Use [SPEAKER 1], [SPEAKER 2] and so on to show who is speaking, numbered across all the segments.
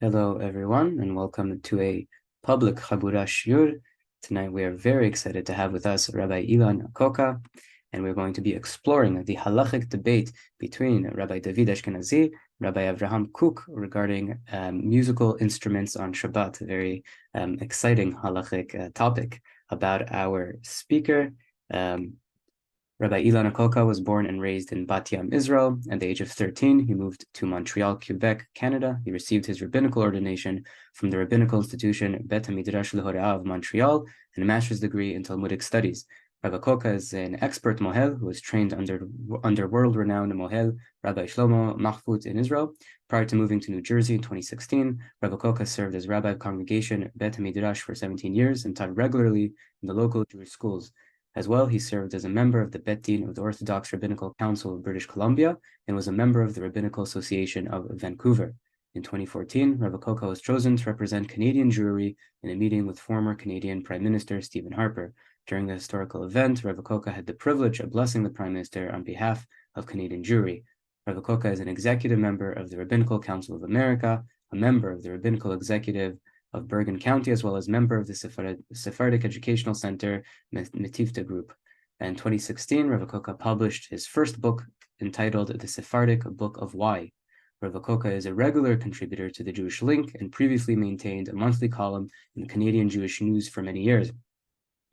[SPEAKER 1] Hello, everyone, and welcome to a public Chabura Shiur. Tonight, we are very excited to have with us Rabbi Ilan Acoca, and we're going to be exploring the halachic debate between Rabbi David Ashkenazi, Rabbi Avraham Kook regarding musical instruments on Shabbat. A very exciting halachic topic. About our speaker. Rabbi Ilan Acoca was born and raised in Bat Yam, Israel. At the age of 13, he moved to Montreal, Quebec, Canada. He received his rabbinical ordination from the rabbinical institution Bet Midrash of Montreal and a master's degree in Talmudic studies. Rabbi Acoca is an expert mohel who was trained under world-renowned mohel Rabbi Shlomo Mahfout in Israel. Prior to moving to New Jersey in 2016, Rabbi Acoca served as rabbi of congregation Bet Midrash for 17 years and taught regularly in the local Jewish schools. As well, he served as a member of the Bet Din of the Orthodox Rabbinical Council of British Columbia and was a member of the Rabbinical Association of Vancouver. In 2014, Rabbi Acoca was chosen to represent Canadian Jewry in a meeting with former Canadian Prime Minister Stephen Harper. During the historical event, Rabbi Acoca had the privilege of blessing the Prime Minister on behalf of Canadian Jewry. Rabbi Acoca is an executive member of the Rabbinical Council of America, a member of the Rabbinical Executive of Bergen County, as well as member of the Sephardic Educational Center Metifta Group. In 2016, Rav Acoca published his first book entitled The Sephardic Book of Why. Rav Acoca is a regular contributor to the Jewish Link and previously maintained a monthly column in the Canadian Jewish News for many years.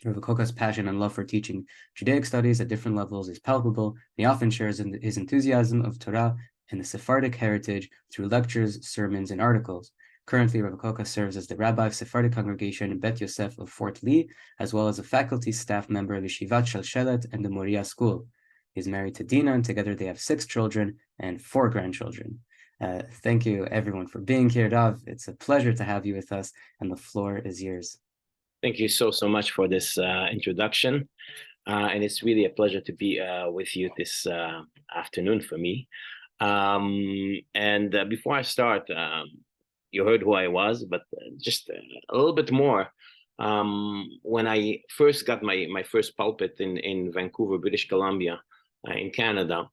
[SPEAKER 1] Rav Acoca's passion and love for teaching Judaic studies at different levels is palpable, and he often shares his enthusiasm of Torah and the Sephardic heritage through lectures, sermons, and articles. Currently, Rabbi Acoca serves as the rabbi of Sephardic congregation in Bet Yosef of Fort Lee, as well as a faculty staff member of Yeshivat Shalshelet and the Moriah School. He is married to Dina, and together they have 6 children and 4 grandchildren. Thank you, everyone, for being here, Rav. It's a pleasure to have you with us, and the floor is yours.
[SPEAKER 2] Thank you so much for this introduction. And it's really a pleasure to be with you this afternoon for me. Before I start, you heard who I was, but just a little bit more. When I first got my first pulpit in Vancouver, British Columbia, in Canada,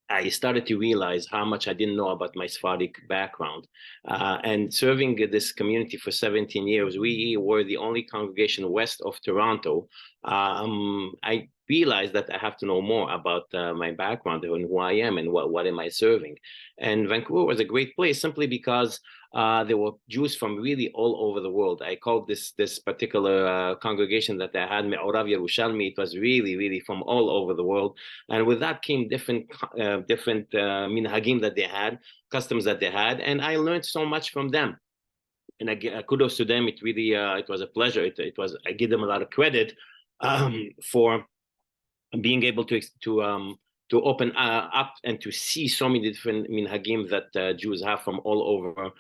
[SPEAKER 2] I started to realize how much I didn't know about my Sephardic background. And serving this community for 17 years, we were the only congregation west of Toronto. I realized that I have to know more about my background and who I am and what am I serving. And Vancouver was a great place simply because there were Jews from really all over the world. I called this particular congregation that I had Me'orav Yerushalmi. It was really from all over the world, and with that came different minhagim that they had, customs that they had, and I learned so much from them. And kudos to them. It really it was a pleasure. I give them a lot of credit for being able to open up and to see so many different minhagim that Jews have from all over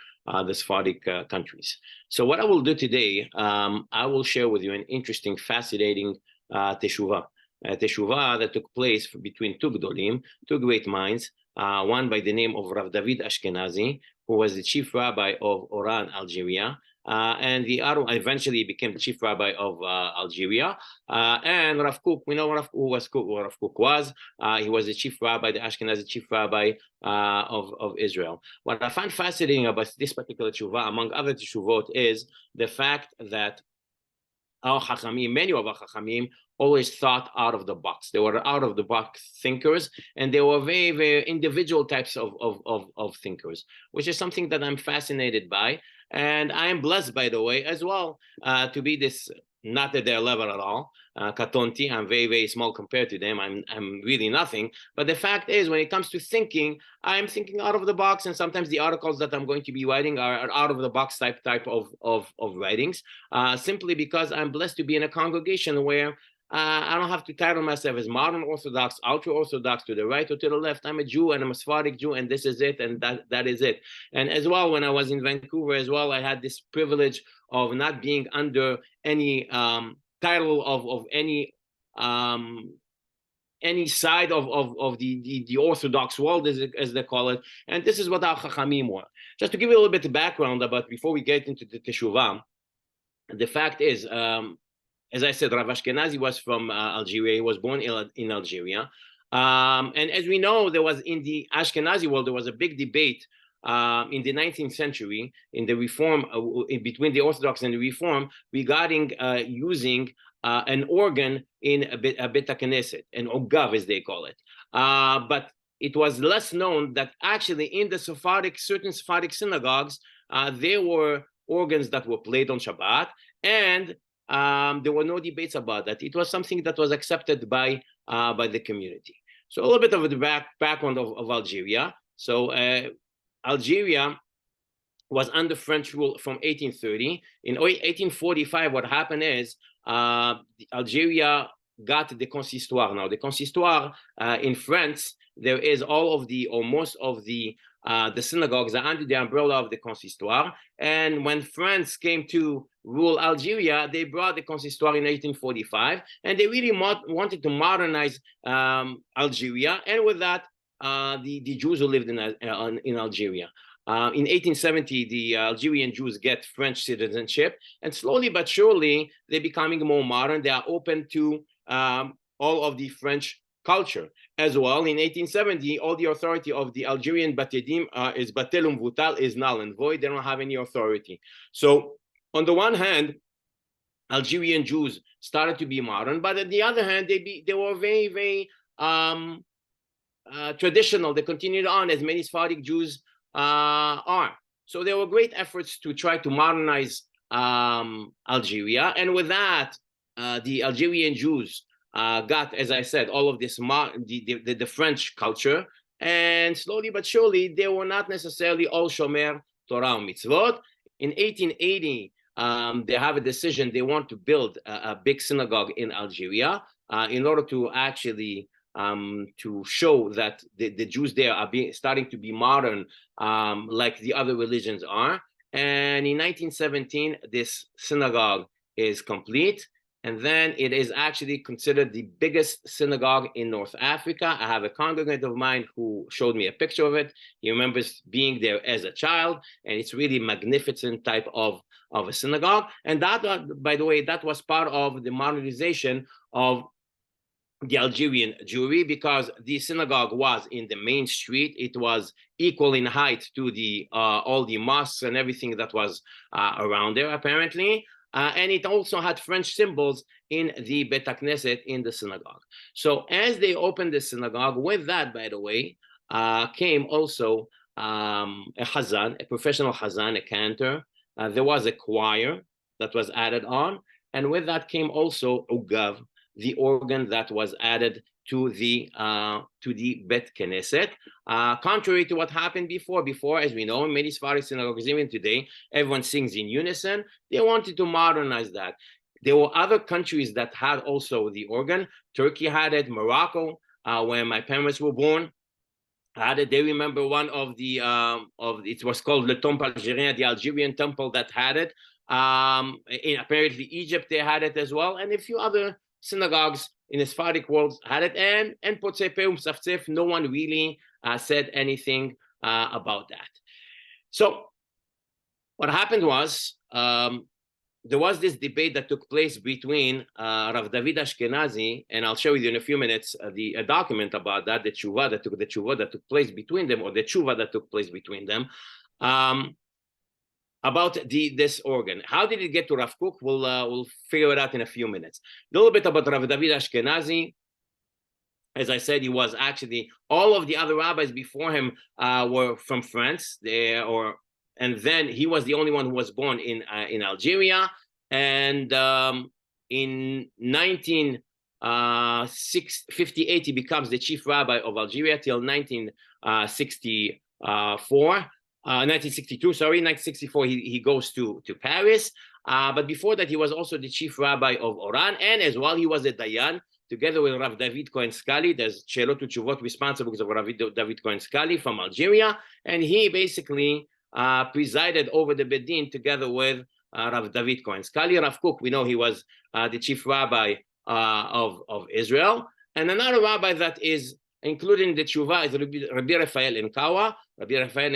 [SPEAKER 2] the Sephardic countries. So what I will do today, I will share with you an interesting, fascinating teshuvah. Teshuvah that took place between 2 Gdolim, 2 great minds, one by the name of Rav David Ashkenazi, who was the chief rabbi of Oran, Algeria, and the other eventually became the chief rabbi of Algeria. And Rav Kook, we know Rav Kook was. He was the chief rabbi, the Ashkenazi chief rabbi of Israel. What I find fascinating about this particular teshuvah, among other teshuvot, is the fact that our Chachamim, many of our Chachamim, always thought out of the box. They were out of the box thinkers, and they were very individual types of thinkers, which is something that I'm fascinated by. And I am blessed, by the way, as well, to be this, not at their level at all. Katonti, I'm very small compared to them. I'm really nothing. But the fact is, when it comes to thinking, I'm thinking out of the box, and sometimes the articles that I'm going to be writing are out of the box type of writings, simply because I'm blessed to be in a congregation where I don't have to title myself as modern Orthodox, ultra Orthodox, to the right or to the left. I'm a Jew, and I'm a Sephardic Jew, and this is it, and that is it. And as well, when I was in Vancouver as well, I had this privilege of not being under any title of any side of the Orthodox world, as they call it. And this is what our Chachamim were. Just to give you a little bit of background about before we get into the Teshuvah, the fact is, as I said, Rav Ashkenazi was from Algeria. He was born in Algeria. And as we know, there was in the Ashkenazi world, there was a big debate in the 19th century, in the Reform, between the Orthodox and the Reform, regarding using an organ in a Bet Knesset, an ogav as they call it. But it was less known that actually in the certain Sephardic synagogues, there were organs that were played on Shabbat, and there were no debates about that. It was something that was accepted by the community. So a little bit of the background of Algeria. So Algeria was under French rule from 1830. In 1845, what happened is Algeria got the consistoire. Now, the consistoire in France, there is all of the, or most of the synagogues are under the umbrella of the consistoire. And when France came to rule Algeria, they brought the consistoire in 1845, and they really wanted to modernize Algeria. And with that, the Jews who lived in Algeria. In 1870, the Algerian Jews get French citizenship, and slowly but surely, they're becoming more modern. They are open to all of the French culture as well. In 1870, all the authority of the Algerian Batedim is Batelum Vutal, is null and void. They don't have any authority. So on the one hand, Algerian Jews started to be modern, but on the other hand, they were very, very traditional. They continued on as many Sephardic Jews are. So there were great efforts to try to modernize Algeria, and with that, the Algerian Jews got, as I said, all of this the French culture, and slowly but surely, they were not necessarily all Shomer Torah mitzvot. In 1880, they have a decision. They want to build a big synagogue in Algeria in order to actually to show that the Jews there are starting to be modern, like the other religions are. And in 1917, this synagogue is complete. And then it is actually considered the biggest synagogue in North Africa. I have a congregant of mine who showed me a picture of it. He remembers being there as a child, and it's really magnificent type of a synagogue. And that, by the way, that was part of the modernization of the Algerian Jewry, because the synagogue was in the main street. It was equal in height to the all the mosques and everything that was around there, apparently. And it also had French symbols in the Bet Knesset, in the synagogue. So as they opened the synagogue, with that, by the way, came also a chazan, a professional chazan, a cantor. There was a choir that was added on. And with that came also ogav, the organ that was added to the Bet Knesset. Contrary to what happened before, as we know, in many Sephardic synagogues, even today, everyone sings in unison. They wanted to modernize that. There were other countries that had also the organ. Turkey had it, Morocco, where my parents were born, had it. They remember one of the, it was called Le Temple Algérien, the Algerian temple that had it. In apparently Egypt, they had it as well, and a few other synagogues in the Sephardic world had it, and Potzei Peh Umsaftzef, no one really said anything about that. So what happened was, there was this debate that took place between Rav David Ashkenazi, and I'll show you in a few minutes a document about that, the tshuva that took place between them, or the tshuva that took place between them, about this organ. How did it get to Rav Kook? We'll figure it out in a few minutes. A little bit about Rav David Ashkenazi. As I said, he was actually, all of the other rabbis before him were from France, and then he was the only one who was born in Algeria. And in 1958, he becomes the chief rabbi of Algeria till 1964, he goes to Paris. But before that, he was also the chief rabbi of Oran, and as well, he was a dayan, together with Rav David Cohen Scali. There's Shelot Uchuvot responsible of Rav David Cohen Scali from Algeria, and he basically presided over the Bedin together with Rav David Cohen Scali. Rav Kook, we know he was the chief rabbi of Israel. And another rabbi that is including the tshuva is Rabbi Raphael Enkawa. Rabbi Raphael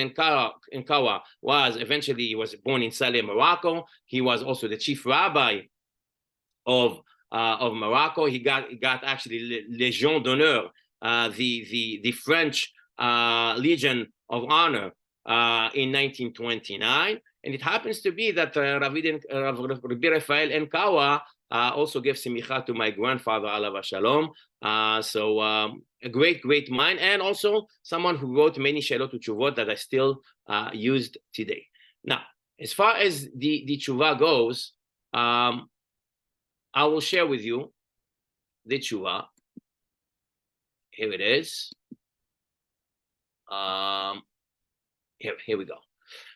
[SPEAKER 2] Enkawa was eventually, he was born in Saleh, Morocco. He was also the chief rabbi of Morocco. He got actually Légion d'honneur, the French Legion of Honor in 1929. And it happens to be that Rabbi Raphael and Kawa also gave simicha to my grandfather, alav shalom. So a great mind, and also someone who wrote many shalot uchuvot that I still used today. Now, as far as the tshuva goes, I will share with you the tshuva. Here it is. Here we go.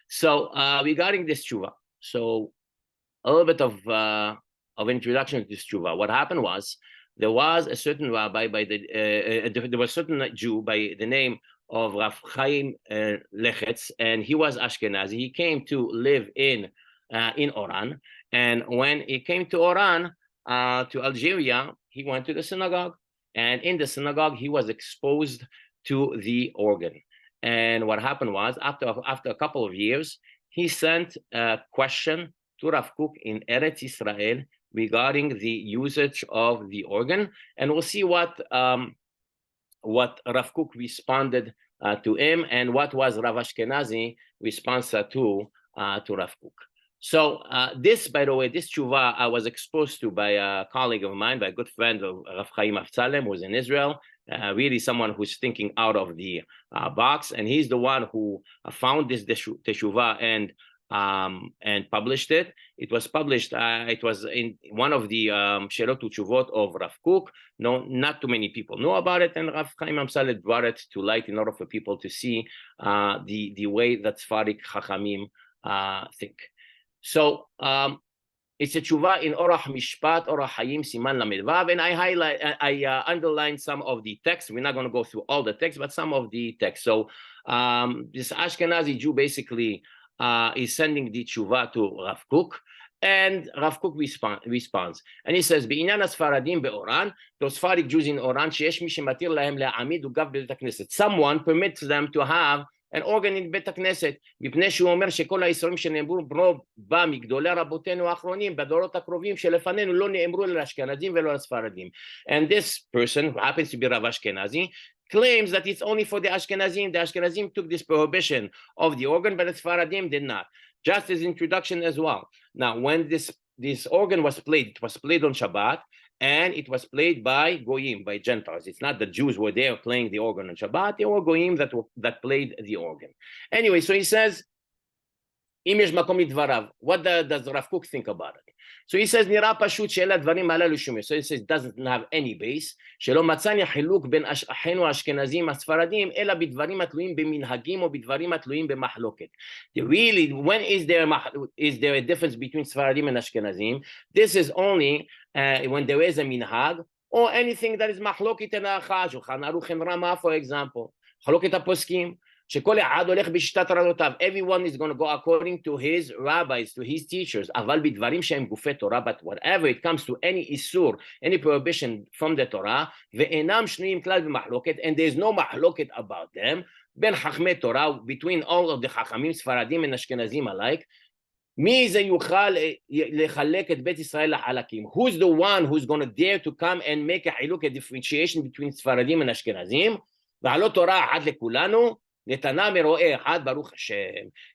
[SPEAKER 2] So regarding this tshuva, so a little bit of introduction to this tshuva. What happened was there was a certain rabbi there was a certain Jew by the name of Rav Chaim Lechetz, and he was Ashkenazi. He came to live in Oran, and when he came to Oran, to Algeria, he went to the synagogue, and in the synagogue he was exposed to the organ. And what happened was, after a couple of years, he sent a question to Rav Kook in Eretz Israel regarding the usage of the organ, and we'll see what Rav Kook responded to him, and what was Rav Ashkenazi response to Rav Kook. So this, by the way, this tshuva I was exposed to by a colleague of mine, by a good friend of Rav Chaim Avtzalem, who was in Israel, really someone who's thinking out of the box, and he's the one who found this teshuva and published it. It was published. It was in one of the Shelot Uchuvot of Rav Kook. No, not too many people know about it, and Rav Chaim Amsalem brought it to light in order for people to see the way that Sfaric Chachamim think. So it's a tshuva in Orach Mishpat, Orach Hayim, Siman Lamed Vav, and I underlined some of the text. We're not going to go through all the text, but some of the text. So this Ashkenazi Jew basically is sending the tshuva to Rav Kook, and Rav Kook responds, and he says, "B'inyan Sfaradim be'Oran, those Sfaric Jews in Oran, sheyesh mi shematir lahem le'amid ugav b'beit hakneset. Someone permits them to have an organ in בית הכנסת, מפני שהוא אומר שכל האיסורים שנאמרו בה מגדולי רבותינו האחרונים, בדורות הקרובים שלפנינו לא נאמרו לאשכנזים ולא לספרדים. And this person, who happens to be Rav Ashkenazi, claims that it's only for the Ashkenazim. The Ashkenazim took this prohibition of the organ, but the Sfaradim did not. Just as introduction as well. Now, when this organ was played, it was played on Shabbat, and it was played by Goyim, by Gentiles. It's not the Jews were there playing the organ on Shabbat. They were Goyim that played the organ. Anyway, so he says, Im yesh makom lidvarav. What does Rav Kook think about it? So he says, Nira pashut she'ela dvarim halalu shumir. So he says, it doesn't have any base. Shelo matzani chiluk ben achiנו האשכנזים הספרדים, אלא בדברים התלויים במנהגים או בדברים התלויים במחלוקת. Really, when is there a difference between Sfaradim and Ashkenazim? This is only when there is a minhag, or anything that is מחלוקת and achah, Shulchan Aruch and Rama, for example. מחלוקת הפוסקים. Everyone is going to go according to his rabbis, to his teachers. But whatever it comes to any isur, any prohibition from the Torah, and there's no mahloket about them, between all of the Chachamim, Sfaradim and Ashkenazim alike. Who's the one who's going to dare to come and make a differentiation between Sfaradim and Ashkenazim?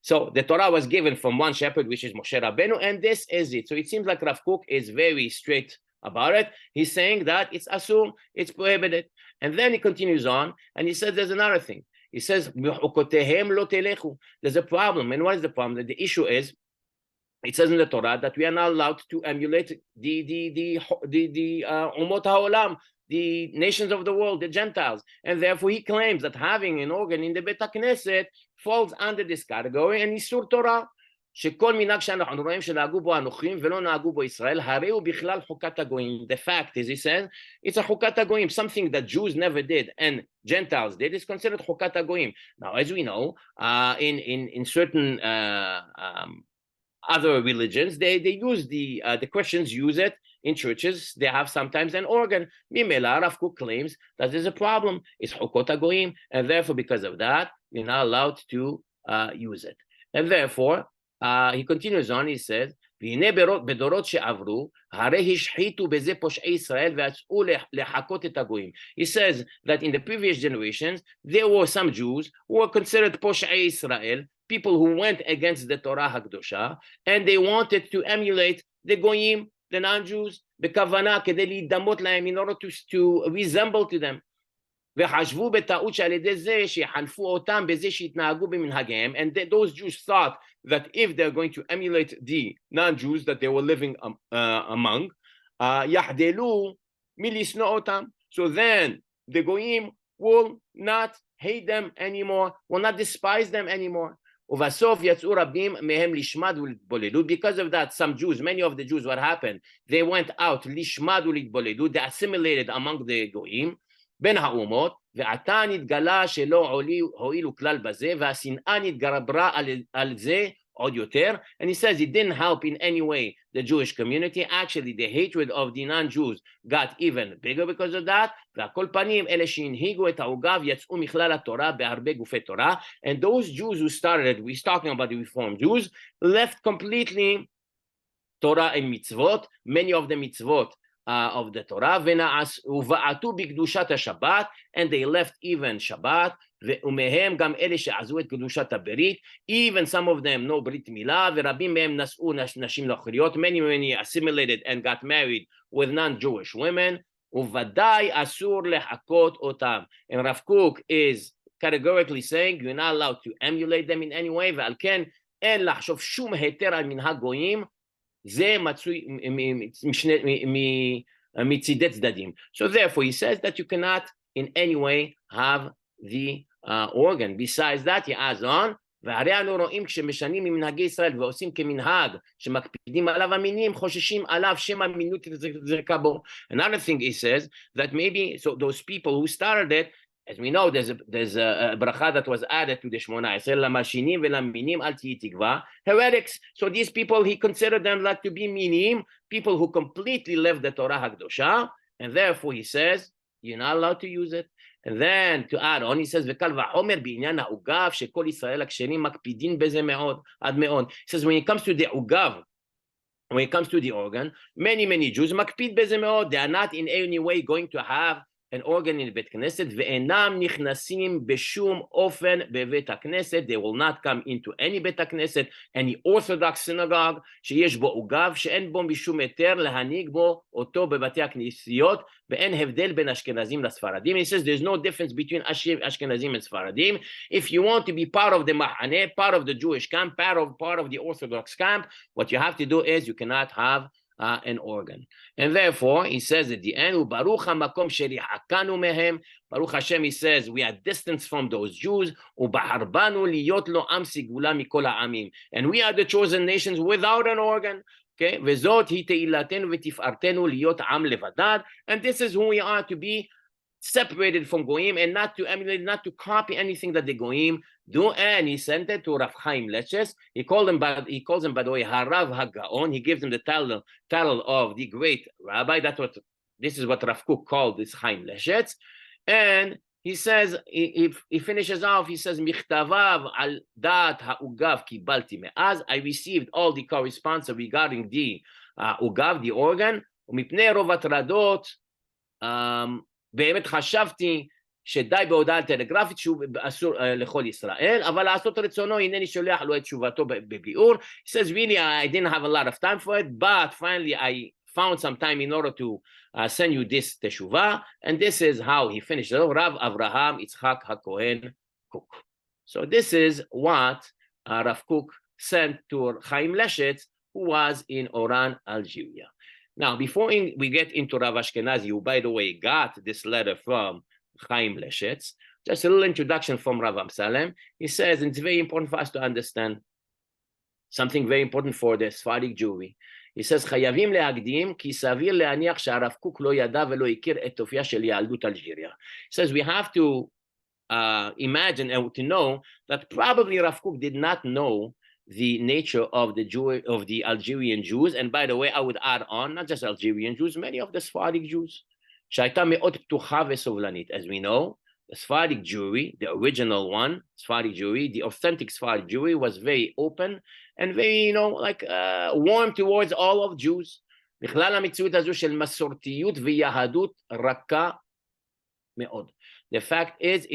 [SPEAKER 2] So the Torah was given from one shepherd, which is Moshe Rabbeinu, and this is it. So it seems like Rav Kook is very straight about it. He's saying that it's assumed, it's prohibited. And then he continues on, and he says there's another thing. He says, there's a problem. And what is the problem? The issue is, it says in the Torah that we are not allowed to emulate the Umot HaOlam, the nations of the world, the Gentiles. And therefore he claims that having an organ in the Bet HaKnesset falls under this category, and Isur Torah. שכל מנהג שאנחנו רואים שנהגו בו הנוכרים ולא נהגו בו ישראל, הרי הוא בכלל חוקת הגויים. The fact is, he says, it's a חוקת הגויים, something that Jews never did and Gentiles did, is considered חוקת הגויים. Now, as we know, in certain other religions, they use the Christians use it in churches. They have sometimes an organ. Mimela, Rav Kook claims that there's a problem. It's chokot hagoyim, and therefore, because of that, you're not allowed to use it. And therefore, he continues on, he says, והנה בדורות שעברו, הרי השחיתו בזה פושעי ישראל ויצאו לחקות את הגויים. He says that in the previous generations, there were some Jews who were considered פושעי ישראל, people who went against the Torah הקדושה, and they wanted to emulate the goyim, the non-Jews, בכוונה, כדי להידמות להם, in order to resemble to them. וחשבו בטעות שעל ידי זה שיחנפו אותם בזה שהתנהגו במנהגיהם, and those Jews thought that if they're going to emulate the non-Jews that they were living among, יחדלו מלשנוא אותם. So then the goyim will not hate them anymore, will not despise them anymore. ובסוף יצאו רבים מהם לשמד ולהתבוללות. Because of that, some Jews, many of the Jews, what happened? They went out לשמד ולהתבוללות, they assimilated among the goyim, בין האומות, ועתה נתגלה שלא הועילו כלל בזה, והשנאה נתגברה על זה עוד יותר. And he says it didn't help in any way the Jewish community. Actually, the hatred of the non-Jews got even bigger because of that. והכל פנים, אלה שהנהיגו את העוגב יצאו מכלל התורה בהרבה גופי תורה. And those Jews who started, we're talking about the Reformed Jews, left completely Torah and mitzvot, many of the mitzvot of the Torah, ובעטו בקדושת השבת, and they left even Shabbat, ומהם גם אלה שעזבו את קדושת הברית, even some of them no ברית מילה, ורבים מהם נשאו נשים נוכריות, many assimilated and got married with non-Jewish women, וודאי אסור לחקות אותם. And Rav Kook is categorically saying you're not allowed to emulate them in any way, ועל כן אין לחשוב שום היתר על מנהג גויים, זה מצוי מצידי צדדים. So therefore he says that you cannot in any way have the organ. Besides that, he adds on, והרי אנו רואים כשמשנים ממנהגי ישראל ועושים כמנהג שמקפידים עליו המינים, חוששים עליו שמא מינות תזרקה בו. Another thing he says that maybe, so those people who started it, as we know, there's a bracha that was added to the Shmona Esrei, Lamashinim ve'laminim al tihi tikva, heretics. So these people, he considered them like to be minim, people who completely left the Torah HaKdosha, and therefore he says, you're not allowed to use it. And then to add on, he says, וקל וחומר בעניין העוגב, שכל ישראל הכשרים מקפידים בזה מאוד, עד מאוד. He says, when it comes to the עוגב, when it comes to the organ, many Jews מקפיד בזה מאוד, they are not in any way going to have an organ in בית כנסת, ואינם נכנסים בשום אופן בבית הכנסת, they will not come into any בית הכנסת, any Orthodox synagogue, שיש בו עוגב, שאין בו משום היתר להנהיג בו אותו בבתי הכנסיות, ואין הבדל בין אשכנזים לספרדים. He says there's no difference between Ashkenazim and Sfaradim. If you want to be part of the Mahane, part of the Jewish camp, part of the Orthodox camp, what you have to do is you cannot have an organ. And therefore, he says at the end, Baruch HaMakom sheri'akanu mehem. Baruch Hashem, he says, we are distanced from those Jews. Ubaharbanu liyot lo am sigula mikol ha'amim. And we are the chosen nations without an organ. Okay? Vezot hi te'ilatenu v'tifartenu liyot am levadad. And this is who we are, to be separated from Goyim and not to emulate, not to copy anything that the Goyim do. And he sent it to Rav Chaim Leches. He calls him by the way Harav HaGaon. He gives him the title of the great rabbi. This is what Rav Kook called this Chaim Leches. And he says, he finishes off, he says, Michtavav al dat ha'ugav kibalti me'az. I received all the correspondence regarding the ugav, the organ. Umipnei rov hatradot, באמת חשבתי שדי בהודעה טלגרפית שהוא אסור לכל ישראל, אבל לעשות רצונו, הנני שולח לו את תשובתו בביאור. He says, really, I didn't have a lot of time for it, but finally I found some time in order to send you this teshuva, and this is how he finished it. Rav Avraham Yitzchak HaKohen Kook. So this is what Rav Kook sent to Chaim Leshetz, who was in Oran, Algeria. Now, before we get into Rav Ashkenazi, who, by the way, got this letter from Chaim Leshetz, just a little introduction from Rav Amsalem. He says, and it's very important for us to understand something very important for the Sephardic Jewry. He says, חייבים להקדים, כי סביר להניח שהרב קוק לא ידע ולא הכיר את אופיה של יהדות אלג'יריה. He says, we have to imagine and to know that probably Rav Kook did not know the nature of the Algerian Jews. And by the way, I would add on, not just Algerian Jews, many of the Sephardic Jews. שהייתה מאוד פתוחה וסובלנית. As we know, The Sephardic Jewry, the original one, Sephardic Jewry, the authentic Sephardic Jewry was very open and very, warm towards all of Jews. בכלל המציאות הזו של מסורתיות ויהדות רכה מאוד. The fact is,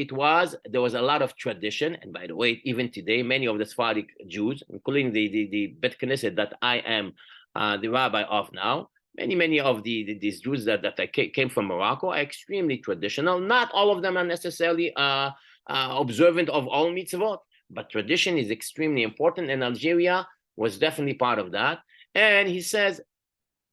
[SPEAKER 2] there was a lot of tradition, and by the way, even today, many of the Sephardic Jews, including the Bet Knesset that I am the rabbi of now, many of these Jews that came from Morocco are extremely traditional. Not all of them are necessarily observant of all mitzvot, but tradition is extremely important, and Algeria was definitely part of that. And he says,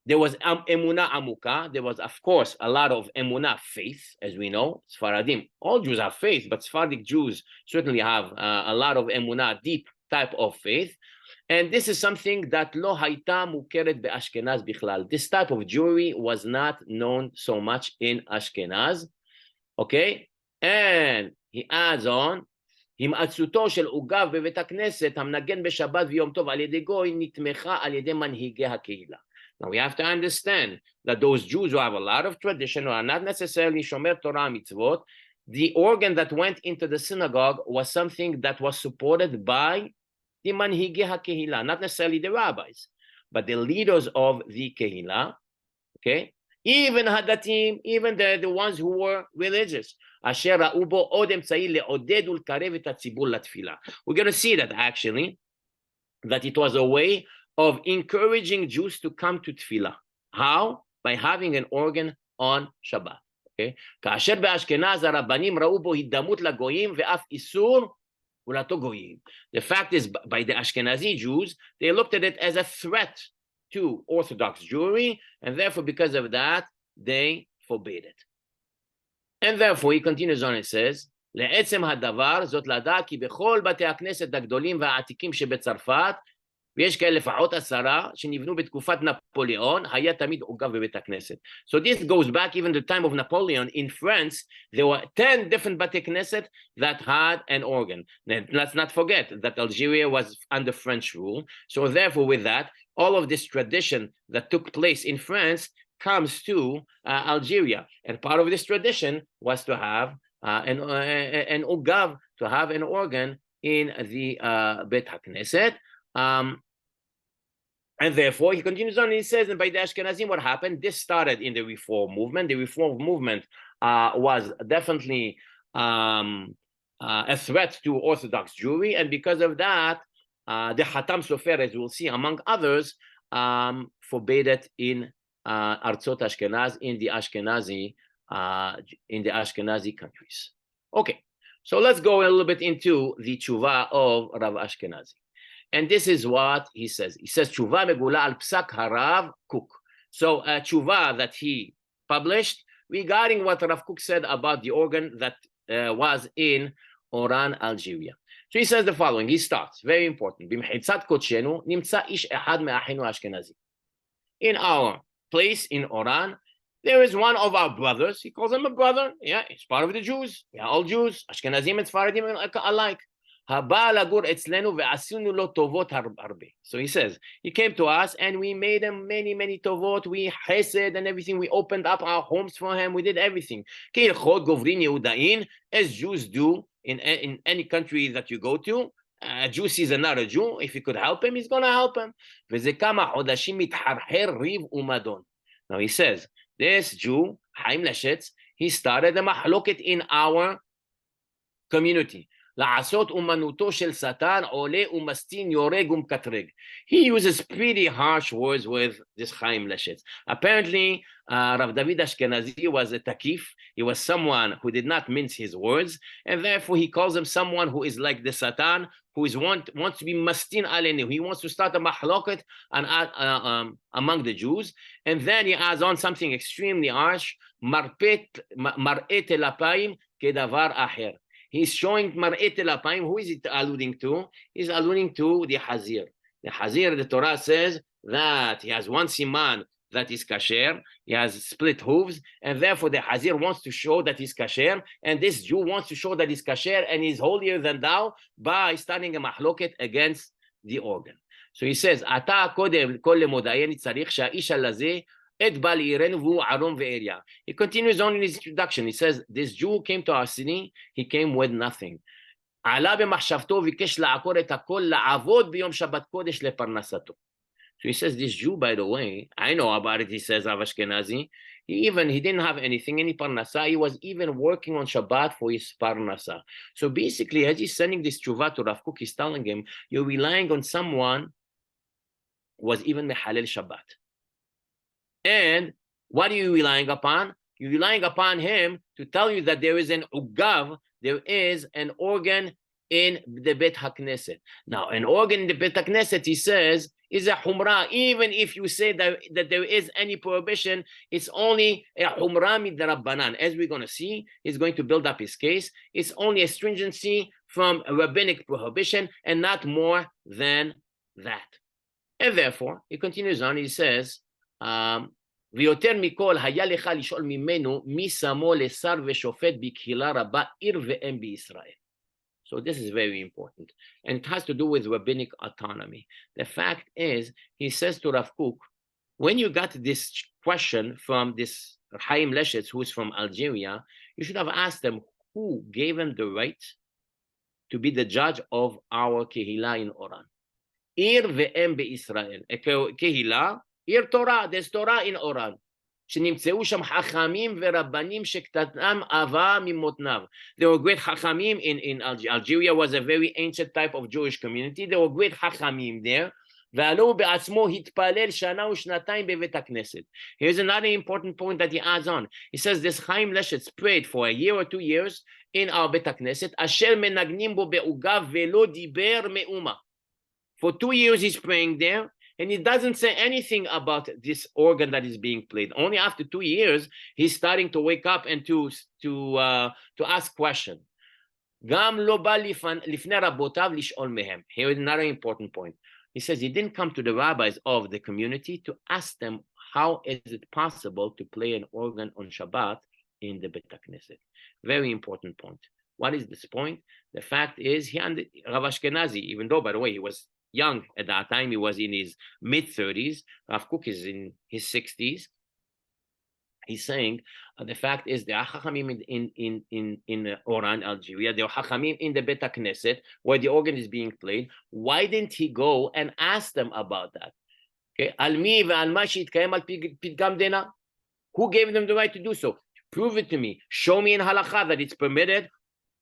[SPEAKER 2] there was emunah amuka. There was, of course, a lot of emunah, faith, as we know. Sfaradim, all Jews have faith, but Sephardic Jews certainly have a lot of emunah, deep type of faith. And this is something that lo hayta mukeret be'Ashkenaz bichlal. This type of Jewry was not known so much in Ashkenaz. Okay? And he adds on, הימצאותו של עוגב בבית הכנסת המנגן בשבת ויום טוב על ידי גוי נתמכה על ידי מנהיגי הקהילה. Now we have to understand that those Jews who have a lot of tradition, who are not necessarily shomer Torah mitzvot, the organ that went into the synagogue was something that was supported by the manhigi hakehila, not necessarily the rabbis, but the leaders of the kehila, okay? Even hadatim, even the ones who were religious. We're going to see that actually, that it was a way of encouraging Jews to come to tefillah. How? By having an organ on Shabbat. Okay? כאשר באשכנז הרבנים ראו בו הידמות לגויים ואף איסור ולתו גויים. The fact is, by the Ashkenazi Jews, they looked at it as a threat to Orthodox Jewry, and therefore, because of that, they forbade it. And therefore, he continues on and says, לעצם הדבר, זאת לדעת כי בכל בתי הכנסת הגדולים והעתיקים שבצרפת, ויש כאלה לפחות 10 שנבנו בתקופת נפוליאון, היה תמיד עוגב בבית הכנסת. So this goes back even to the time of Napoleon. In France, there were 10 different בתי כנסת that had an organ. Now, let's not forget that Algeria was under French rule. So therefore, with that, all of this tradition that took place in France comes to Algeria. And part of this tradition was to have an ugav, to have an organ in the Bet HaKnesset. And therefore, he continues on and he says, and by the Ashkenazim, what happened? This started in the Reform movement. The Reform movement was definitely a threat to Orthodox Jewry. And because of that, the Hatam Sofer, as we'll see, among others, forbade it in Artsot Ashkenaz, in the Ashkenazi countries. Okay, so let's go a little bit into the tshuva of Rav Ashkenazi. And this is what he says. He says, tshuva megula al psak harav Kook. So a tshuva that he published regarding what Rav Kook said about the organ that was in Oran, Algeria. So he says the following. He starts, very important. במחיצת קודשנו נמצא איש אחד מאחינו האשכנזי. In our place in Oran, there is one of our brothers. He calls him a brother. Yeah, he's part of the Jews. We are all Jews. Ashkenazim and Sfaradim alike. So he says, he came to us and we made him many tovot. We chesed and everything. We opened up our homes for him. We did everything. As Jews do in any country that you go to. A Jew sees another Jew. If he could help him, he's going to help him. Now he says, this Jew, Chaim Leshetz, he started a mahloket in our community. לעשות אומנותו של שטן עולה ומסטין יורג ומקטרג. He uses pretty harsh words with this Chaim Leshetz. Apparently, Rav David Ashkenazi was a takif. He was someone who did not mince his words, and therefore he calls him someone who is like the Satan, who is wants to be mastin alenu. He wants to start a mahloket among the Jews, and then he adds on something extremely harsh. Mar'et elapayim kedavar acher. He's showing Mar'et elapayim. Who is it alluding to? He's alluding to the Hazir. The Hazir, the Torah says that he has one siman that is kasher. He has split hooves, and therefore the Hazir wants to show that he's kasher, and this Jew wants to show that he's kasher and he's holier than thou by starting a mahloket against the organ. So he says, Ata kodem kol lemodayen tzarich sha'isha lazeh He continues on in his introduction. He says, this Jew came to our city, he came with nothing. עלה במחשבתו וביקש לעקור את הכל, לעבוד ביום שבת קודש לפרנסתו. So he says, this Jew, by the way, I know about it, he says, Rav Ashkenazi, he didn't have anything, any parnasa. He was even working on Shabbat for his parnasa. So basically, as he's sending this tshuva to Rav Kook, he's telling him, you're relying on someone who was even mehalel Shabbat. And what are you relying upon? You're relying upon him to tell you that there is an ugav, there is an organ in the Bet HaKnesset. Now, an organ in the Bet HaKnesset, he says, is a humrah. Even if you say that there is any prohibition, it's only a humrah midrabbanan. As we're going to see, he's going to build up his case. It's only a stringency from a rabbinic prohibition and not more than that. And therefore, he continues on, he says, ויותר מכל היה לך לשאול ממנו מי שמו לשר ושופט בקהילה רבה עיר ואם בישראל. So this is very important. And it has to do with rabbinic autonomy. The fact is, he says to Rav Kook, when you got this question from this Chaim Leshetz, who is from Algeria, you should have asked them who gave him the right to be the judge of our Kehillah in Oran. Ir ve'em be'Israel. Kehillah, Ir Torah, there's Torah in Oran. שנמצאו שם חכמים ורבנים שקטנם עבה ממותניו. There were great חכמים in Algeria was a very ancient type of Jewish community. There were great חכמים there. ועלו בעצמו התפלל שנה ושנתיים בבית הכנסת. Here's another important point that he adds on. He says this Chaim Leshetz prayed for a year or 2 years in our בית הכנסת, אשר מנגנים בו בעוגב ולא דיבר מאומה. For 2 years he's praying there. And he doesn't say anything about this organ that is being played. Only after 2 years, he's starting to wake up and to ask questions. Here is another important point. He says he didn't come to the rabbis of the community to ask them how is it possible to play an organ on Shabbat in the Bet HaKnesset. Very important point. What is this point? The fact is, he and Rav Ashkenazi, even though, by the way, he was young at that time, he was in his mid-30s. Rav Kook is in his 60s. He's saying the fact is there are chachamim in Oran, Algeria. There are chachamim in the Bet HaKnesset where the organ is being played. Why didn't he go and ask them about that? Okay, al mi ve'al ma she'itkaem al pidgam dena. Who gave them the right to do so? Prove it to me. Show me in halakha that it's permitted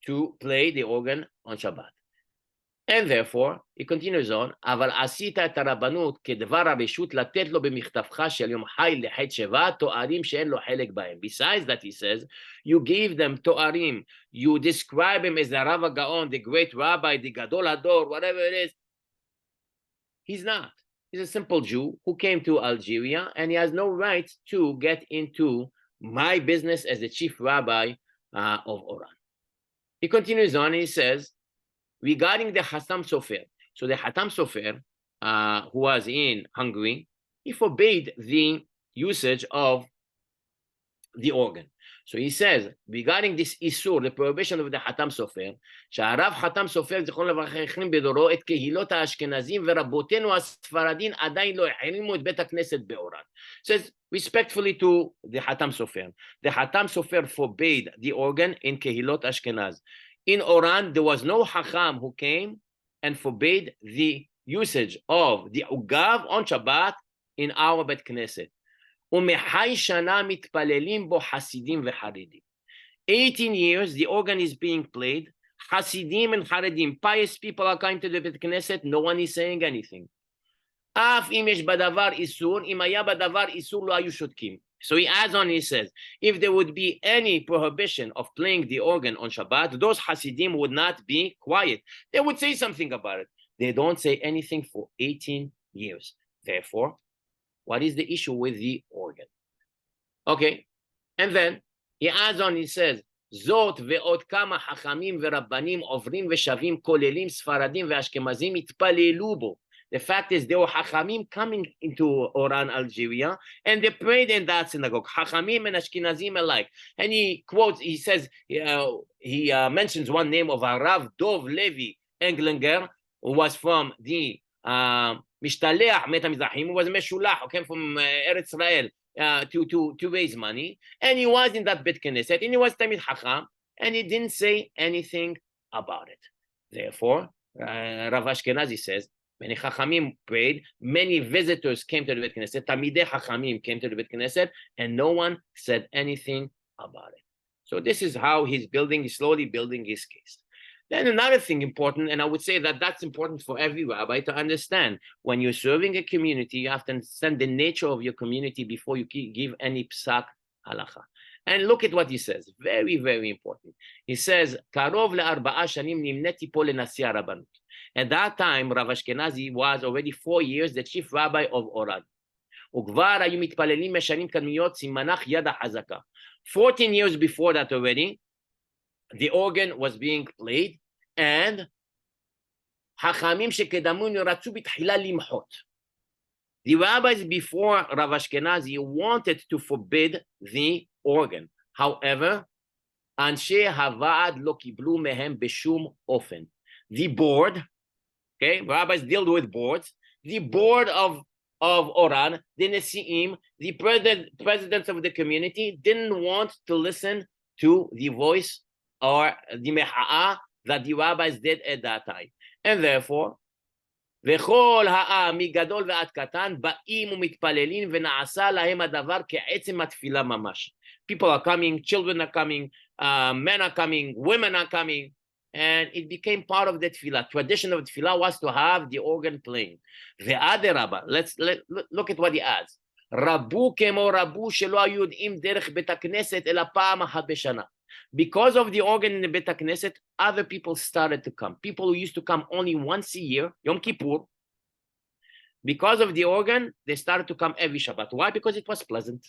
[SPEAKER 2] to play the organ on Shabbat. And therefore, he continues on, אבל עשית את הרבנות כדבר הרשות לתת לו במכתבך של יום חי לחטא שבט, תוארים שאין לו חלק בהם. Besides that, he says, you gave them תוארים, you describe him as the Rav HaGaon, the great rabbi, the Gadol Hador, whatever it is. He's not. He's a simple Jew who came to Algeria, and he has no right to get into my business as the chief rabbi of Oran. He continues on, and he says, regarding the Hatam Sofer, so the Hatam Sofer, who was in Hungary, he forbade the usage of the organ. So he says, regarding this Isur, the prohibition of the Hatam Sofer, שהרב חתם סופר, זיכרון לברכה, החרים בדורו את קהילות האשכנזים ורבותינו הספרדים עדיין לא החרימו את בית הכנסת באורן. Says, respectfully to the Hatam Sofer, the Hatam Sofer forbade the organ in קהילות אשכנז. In Oran, there was no Hacham who came and forbade the usage of the Ugav on Shabbat in our Bet Knesset. 18 years, the organ is being played. Hasidim and Haredim, pious people are coming to the Bet Knesset. No one is saying anything. אף אם יש בדבר איסור, אם היה בדבר איסור לא היו שותקים. So he adds on, he says, if there would be any prohibition of playing the organ on Shabbat, those Hasidim would not be quiet. They would say something about it. They don't say anything for 18 years. Therefore, what is the issue with the organ? Okay, and then he adds on, he says, זאת ועוד כמה חכמים ורבנים עוברים ושבים כוללים ספרדים ואשכנזים התפללו בו. The fact is, there were Hachamim coming into Oran, Algeria, and they prayed in that synagogue, Hachamim and Ashkenazim alike. And he quotes, he says, he mentions one name of Rav Dov Levi Englinger, who was from the Mishtaleach Met HaMizrahim, who was Meshulach, who came from Eretz Israel, to raise money, and he was in that Bet Knesset, and he was Tamid Chacham, and he didn't say anything about it. Therefore, Rav Ashkenazi says, many Chachamim prayed, many visitors came to the Bet Knesset, Tamidei Chachamim came to the Bet Knesset, and no one said anything about it. So this is how he's slowly building his case. Then another thing important, and I would say that that's important for every rabbi to understand. When you're serving a community, you have to understand the nature of your community before you give any psak halacha. And look at what he says. Very, very important. He says, Karov le'arba'a shanim nimneti po lenasi harabanut. At that time, Rav Ashkenazi was already 4 years the chief rabbi of Orad. וכבר היו מתפללים משנים קדמיות סימנך יד החזקה. 14 years before that already, the organ was being played, and חכמים שקדמונו רצו בתחילה למחות. The rabbis before Rav Ashkenazi wanted to forbid the organ. However, אנשי הוועד לא קיבלו מהם בשום אופן. The board, okay, rabbis deal with boards, the board of Oran, the Nesi'im, the presidents of the community didn't want to listen to the voice or the meha'ah that the rabbis did at that time. And therefore, וכל העם מגדול ועד קטן באים ומתפללים ונעשה להם הדבר כעצם התפילה ממש. People are coming, children are coming, men are coming, women are coming, and it became part of the tefillah. Tradition of tefillah was to have the organ playing. Ve'aderabba, let's look at what he adds. רבו כמו רבו שלא היו יודעים דרך בית הכנסת אלא פעם אחת בשנה. Because of the organ in the Bet Knesset, other people started to come. People who used to come only once a year, Yom Kippur, because of the organ, they started to come every Shabbat. Why? Because it was pleasant.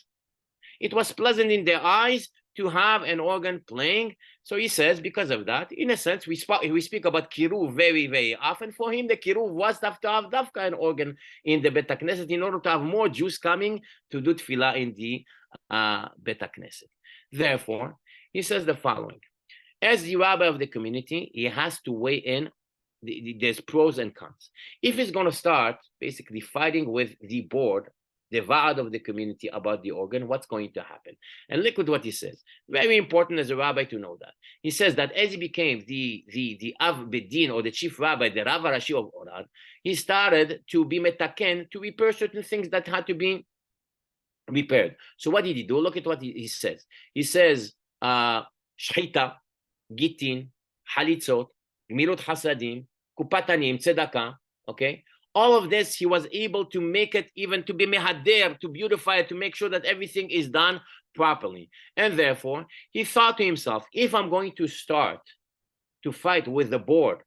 [SPEAKER 2] It was pleasant in their eyes to have an organ playing. So he says, because of that, in a sense, we speak about Kiruv very, very often. For him, the Kiruv was to have Dafka, an organ in the Bet Knesset, in order to have more Jews coming to do Tefillah in the Bet Knesset. Therefore, he says the following. As the rabbi of the community, he has to weigh in. There's pros and cons. If he's going to start basically fighting with the board, the va'ad of the community about the organ, what's going to happen? And look at what he says. Very important as a rabbi to know that. He says that as he became the Av Bedin, or the chief rabbi, the Rav Rashi of Orad, he started to be metaken, to repair certain things that had to be repaired. So what did he do? Look at what he says. He says, שחיטה, גיטין, חליצות, גמילות חסדים, קופת עניים, צדקה, okay? All of this, he was able to make it, even to be mehader, to beautify it, to make sure that everything is done properly. And therefore, he thought to himself, if I'm going to start to fight with the board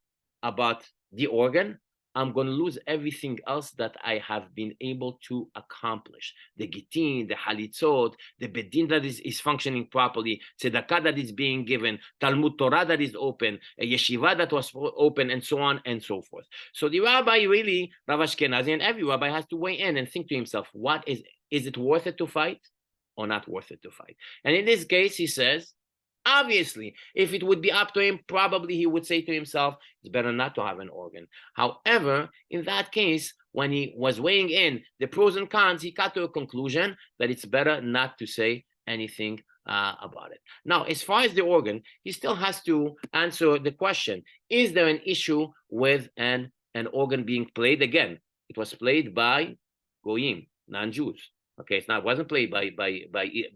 [SPEAKER 2] about the organ, I'm going to lose everything else that I have been able to accomplish. The gitin, the halitzot, the bedin that is functioning properly, tzedakah that is being given, Talmud Torah that is open, a yeshiva that was open, and so on and so forth. So the rabbi really, Rav Ashkenazi, and every rabbi has to weigh in and think to himself, is it worth it to fight or not worth it to fight? And in this case, he says, obviously, if it would be up to him, probably he would say to himself, it's better not to have an organ. However, in that case, when he was weighing in the pros and cons, he got to a conclusion that it's better not to say anything about it. Now, as far as the organ, he still has to answer the question, is there an issue with an organ being played? Again, it was played by Goyim, non-Jews. Okay, it wasn't played by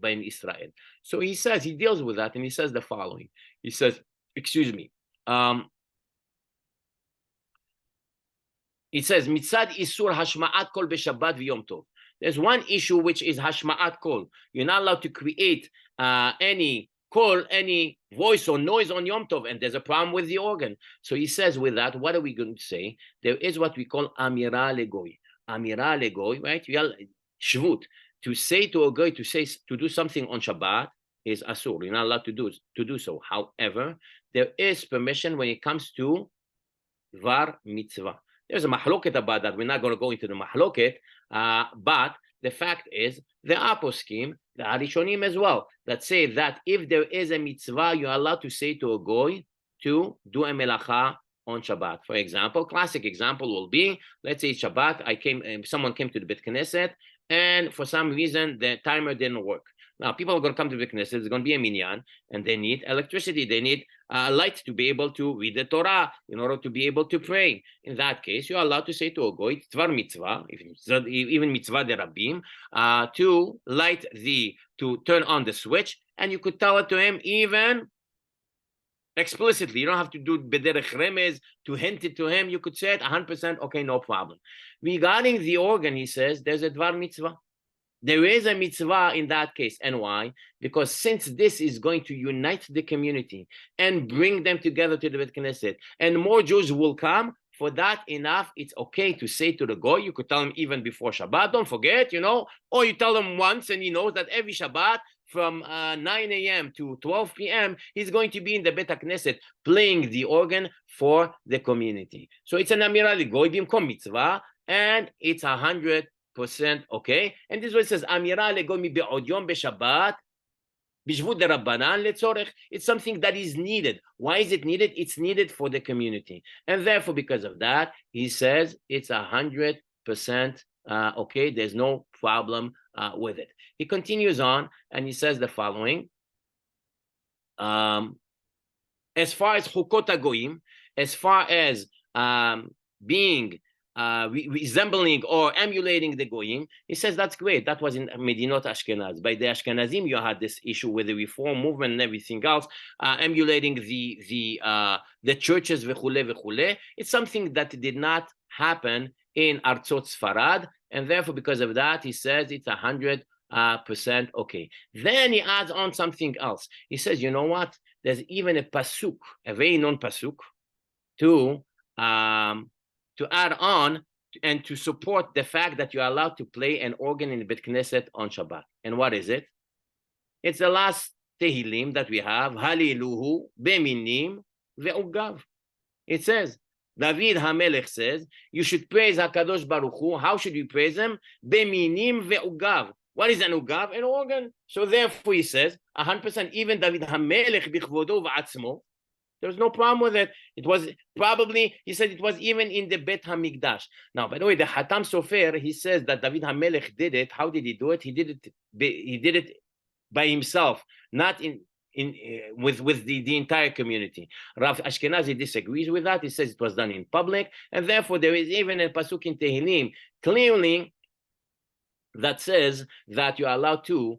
[SPEAKER 2] Israel. So he says, he deals with that, and he says the following. He says, excuse me. It says, Mitzad Isur Hashma'at Kol B'Shabbat V'Yom Tov. There's one issue which is Hashma'at Kol. You're not allowed to create any call, any voice or noise on Yom Tov, and there's a problem with the organ. So he says with that, what are we going to say? There is what we call Amira Legoy. Amira Legoy, right? Shvut, to say to a guy to do something on Shabbat is asur. You're not allowed to do so. However, there is permission when it comes to var mitzvah. There's a mahloket about that. We're not going to go into the mahloket, but the fact is there are poskim, the Arishonim as well, that say that if there is a mitzvah, you're allowed to say to a goy to do a melacha on Shabbat. For example, classic example will be, let's say Shabbat, someone came to the Bet Knesset, and for some reason the timer didn't work. Now people are going to come to the Knesset, there's going to be a minyan, and they need electricity, they need light to be able to read the Torah, in order to be able to pray. In that case, you're allowed to say to a goy, tvar mitzvah, even mitzvah de rabbim, to turn on the switch, and you could tell it to him even explicitly. You don't have to do bederech remez to hint it to him. You could say it 100%, okay, no problem. Regarding the organ, he says, there's a dvar mitzvah. There is a mitzvah in that case. And why? Because since this is going to unite the community and bring them together to the Bet Knesset, and more Jews will come, for that enough, it's okay to say to the goy. You could tell him even before Shabbat, don't forget, or you tell him once and he knows that every Shabbat from 9 a.m. to 12 p.m., he's going to be in the Bet Knesset playing the organ for the community. So it's an amira legoy bimkom mitzvah, and it's 100% okay. And this is what it says, amira legoy mi be'od yom beShabbat, bishvut derabbanan letzorech. It's something that is needed. Why is it needed? It's needed for the community. And therefore, because of that, he says it's 100% okay. There's no problem with it. He continues on and he says the following. As far as chukot hagoyim, as far as being resembling or emulating the goyim, he says that's great. That was in Medinot Ashkenaz. By the Ashkenazim, you had this issue with the reform movement and everything else, emulating the churches v'chule v'chule. It's something that did not happen in Artzot Sfarad, and therefore, because of that, he says it's 100% okay. Then he adds on something else. He says, you know what? There's even a pasuk, a very known pasuk, to add on and to support the fact that you're allowed to play an organ in the Bet Knesset on Shabbat. And what is it? It's the last Tehillim that we have, Haliluhu beminim ve'ugav. It says, David HaMelech says, you should praise HaKadosh Baruch Hu. How should you praise him? Beminim ve'ugav. What is an ugav? An organ. So therefore he says, 100%, even David HaMelech bichvodo v'atzmo, there's no problem with it. It was probably, he said it was even in the Bet HaMikdash. Now, by the way, the Hatam Sofer, he says that David HaMelech did it. How did he do it? He did it by himself, not with the entire community. Rav Ashkenazi disagrees with that. He says it was done in public, and therefore there is even a pasuk in Tehillim clearly that says that you are allowed to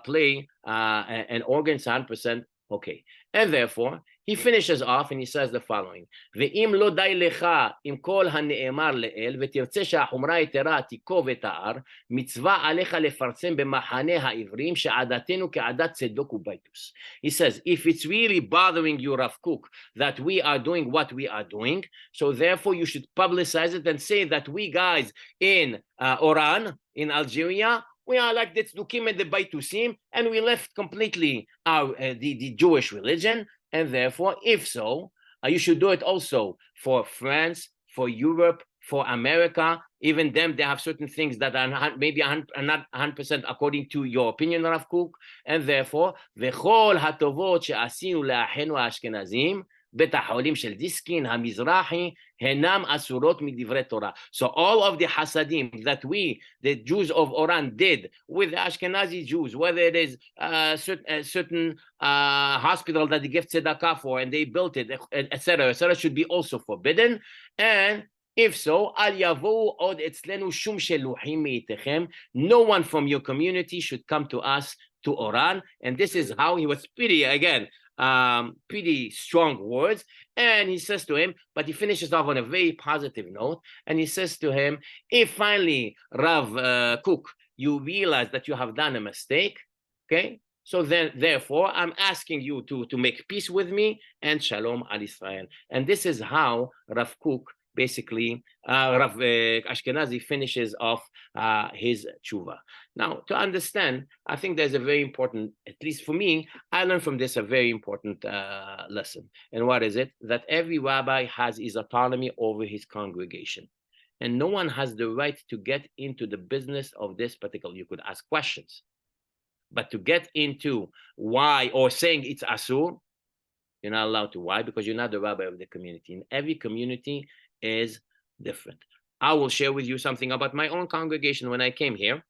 [SPEAKER 2] play an organ 100% okay. And therefore, he finishes off and he says the following: ואם לא די לך עם כל הנאמר לאל ותרצה שהחומרה יתרה תיקוב ותער, מצווה עליך לפרסם במחנה העברים שעדתנו כעדת צדוק ובייטוס. He says, if it's really bothering you, Rav Kook, that we are doing what we are doing, so therefore you should publicize it and say that we guys in Oran, in Algeria, we are like the Tzdukim and the Baitusim, and we left completely the Jewish religion. And therefore, if so, you should do it also for France, for Europe, for America. Even them, they have certain things that are maybe are not 100% according to your opinion, Rav Kook. And therefore, v'chol hatovot she'asinu le'achenu ha'ashkenazim, בית החולים של דיסקין, המזרחי, הנם אסורות מדברי תורה. So all of the hasadim that we, the Jews of Oran, did with the Ashkenazi Jews, whether it is a certain hospital that they give tzedakah for and they built it, etc., should be also forbidden. And if so, al yavohu od etzlenu shum sheluchim meitechem. No one from your community should come to us to Oran. And this is how he was pretty strong words. And he says to him, but he finishes off on a very positive note, and he says to him, if finally, Rav Kook, you realize that you have done a mistake, okay, so then therefore I'm asking you to make peace with me, and shalom al Israel. And this is how Rav Kook basically, Rav Ashkenazi finishes off his tshuva. Now, to understand, I think there's a very important, at least for me, I learned from this a very important lesson. And what is it? That every rabbi has his autonomy over his congregation. And no one has the right to get into the business of this particular. You could ask questions. But to get into why, or saying it's asur, you're not allowed to. Why? Because you're not the rabbi of the community. In every community is different. I will share with you something about my own congregation when I came here.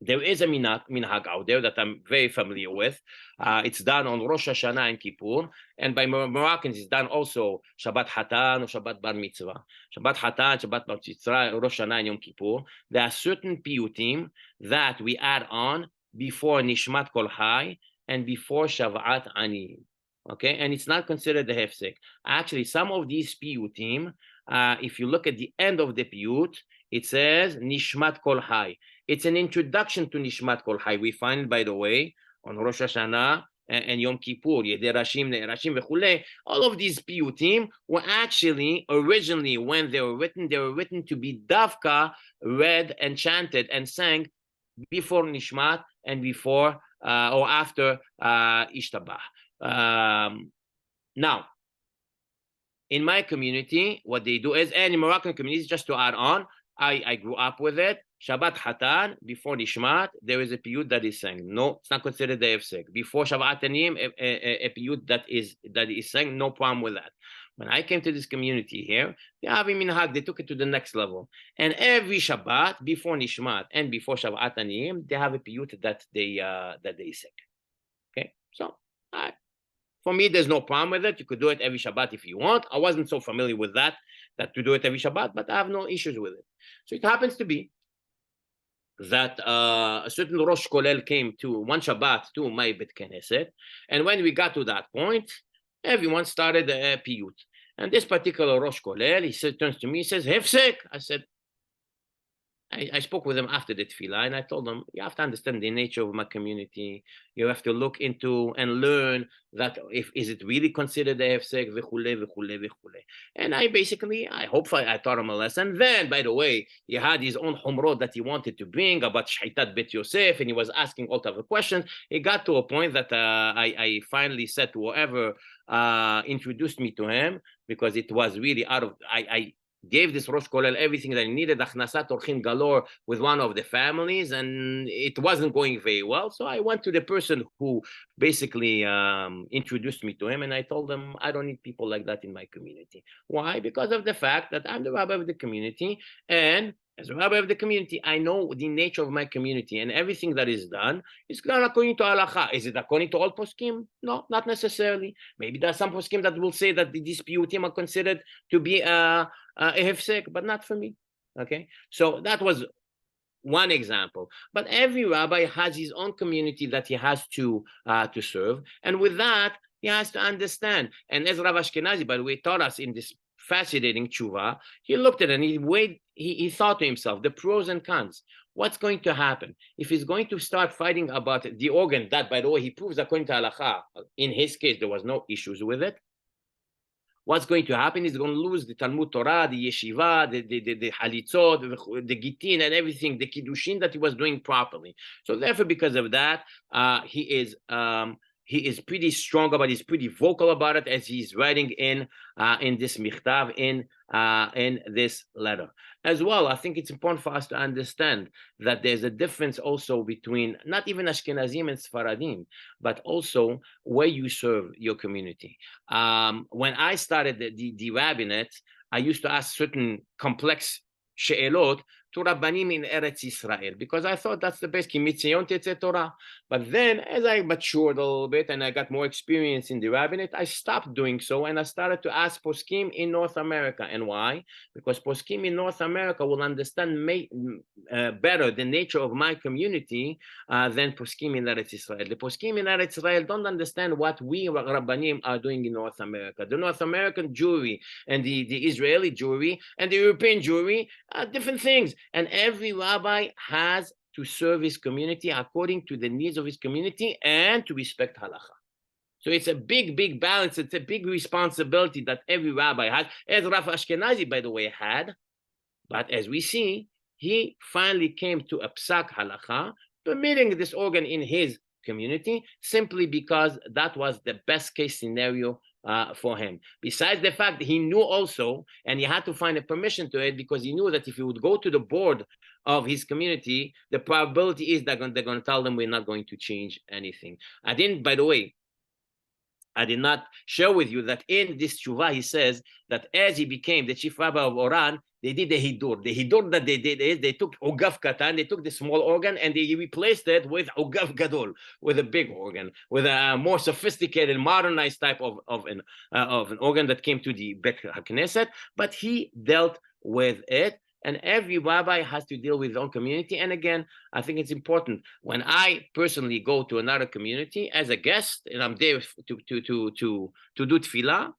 [SPEAKER 2] There is a minhag out there that I'm very familiar with. It's done on Rosh Hashanah and Kippur, and by Moroccans, it's done also Shabbat Hatan or Shabbat Bar Mitzvah. Shabbat Hatan, Shabbat Bar Mitzvah, Rosh Hashanah and Yom Kippur. There are certain piyutim that we add on before Nishmat Kol Chai and before Shavat Ani. Okay, and it's not considered the hefsek. Actually, some of these piyutim, if you look at the end of the piyut, it says Nishmat Kol Chai. It's an introduction to Nishmat Kol Chai. We find it, by the way, on Rosh Hashanah and Yom Kippur, Yedei Rashim, Ne'erashim, V'chulei. All of these piyutim were actually, originally, when they were written to be davka, read and chanted and sang before Nishmat and before or after Ishtabah. Now, in my community, what they do is, and in Moroccan communities, just to add on, I grew up with it. Shabbat Hatan, before Nishmat, there is a piyut that is sang. No, it's not considered the hefsek. Before Shavat Aniyim, a piyut that is sang, no problem with that. When I came to this community here, they have a minhag, they took it to the next level. And every Shabbat, before Nishmat and before Shavat Aniyim, they have a piyut that they sing. Okay, so for me, there's no problem with it. You could do it every Shabbat if you want. I wasn't so familiar with that to do it every Shabbat, but I have no issues with it. So it happens to be that a certain Rosh Kolel came to one Shabbat to my Bet Knesset, and when we got to that point, everyone started a piyut. And this particular Rosh Kolel, he turns to me, he says, Hefsek. I said, I spoke with him after the tefillah, and I told him, you have to understand the nature of my community. You have to look into and learn that is it really considered a hefsek, v'chule, v'chule, v'chule. And I taught him a lesson. Then, by the way, he had his own humrot that he wanted to bring about Shaitat Bet Yosef, and he was asking all types of questions. It got to a point that I finally said to whoever introduced me to him, because it was really out of, I gave this Rosh Kolel everything that he needed, achnasat orchim galore, with one of the families, and it wasn't going very well. So I went to the person who basically introduced me to him, and I told him, I don't need people like that in my community. Why? Because of the fact that I'm the rabbi of the community, and as a rabbi of the community, I know the nature of my community, and everything that is done is done according to halacha. Is it according to all poskim? No, not necessarily. Maybe there are some poskim that will say that these piyutim are considered to be a hefsek, but not for me. Okay, so that was one example. But every rabbi has his own community that he has to serve, and with that he has to understand. And as Rav Ashkenazi, by the way, taught us in this fascinating tshuva, he looked at it and he thought to himself the pros and cons. What's going to happen if he's going to start fighting about the organ that, by the way, he proves according to halacha? In his case, there was no issues with it. What's going to happen is going to lose the Talmud Torah, the yeshiva, the halitzot, the gitin, and everything, the kiddushin that he was doing properly. So therefore, because of that, he is pretty strong about it. He's pretty vocal about it, as he's writing in this michtav, in this letter. As well, I think it's important for us to understand that there's a difference also between not even Ashkenazim and Sfaradim, but also where you serve your community. When I started the rabbinate, I used to ask certain complex she'elot to Rabbanim in Eretz Yisrael, because I thought that's the best, ki mitzion tetzeh Torah. But then, as I matured a little bit and I got more experience in the rabbinate, I stopped doing so, and I started to ask poskim in North America. And why? Because poskim in North America will understand better the nature of my community than poskim in Eretz Yisrael. The poskim in Eretz Yisrael don't understand what we Rabbanim are doing in North America. The North American Jewry and the Israeli Jewry and the European Jewry are different things. And every rabbi has to serve his community according to the needs of his community and to respect halacha. So it's a big, big balance. It's a big responsibility that every rabbi has, as Rav Ashkenazi, by the way, had. But as we see, he finally came to a psak halacha, permitting this organ in his community, simply because that was the best case scenario for him. Besides the fact that he knew also, and he had to find a permission to it, because he knew that if he would go to the board of his community, the probability is that they're going to tell them we're not going to change anything. I didn't, by the way, I did not share with you that in this tshuva, he says that as he became the chief rabbi of Oran, they did the hidur. The hidur that they did is they took Ugav Katan, they took the small organ, and they replaced it with Ugav Gadol, with a big organ, with a more sophisticated, modernized type of an organ that came to the Bet HaKnesset. But he dealt with it. And every rabbi has to deal with his own community. And again, I think it's important when I personally go to another community as a guest, and I'm there to do tefillah,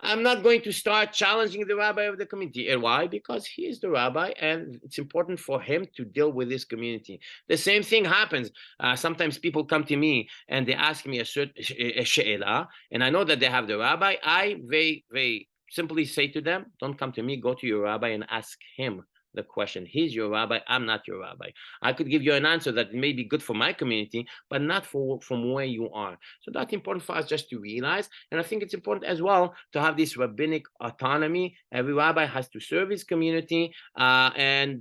[SPEAKER 2] I'm not going to start challenging the rabbi of the community. And why? Because he is the rabbi, and it's important for him to deal with this community. The same thing happens. Sometimes people come to me and they ask me a she'ela, and I know that they have the rabbi. I very simply say to them, don't come to me, go to your rabbi and ask him the question. He's your rabbi, I'm not your rabbi. I could give you an answer that may be good for my community, but not from where you are. So that's important for us just to realize. And I think it's important as well to have this rabbinic autonomy. Every rabbi has to serve his community. Even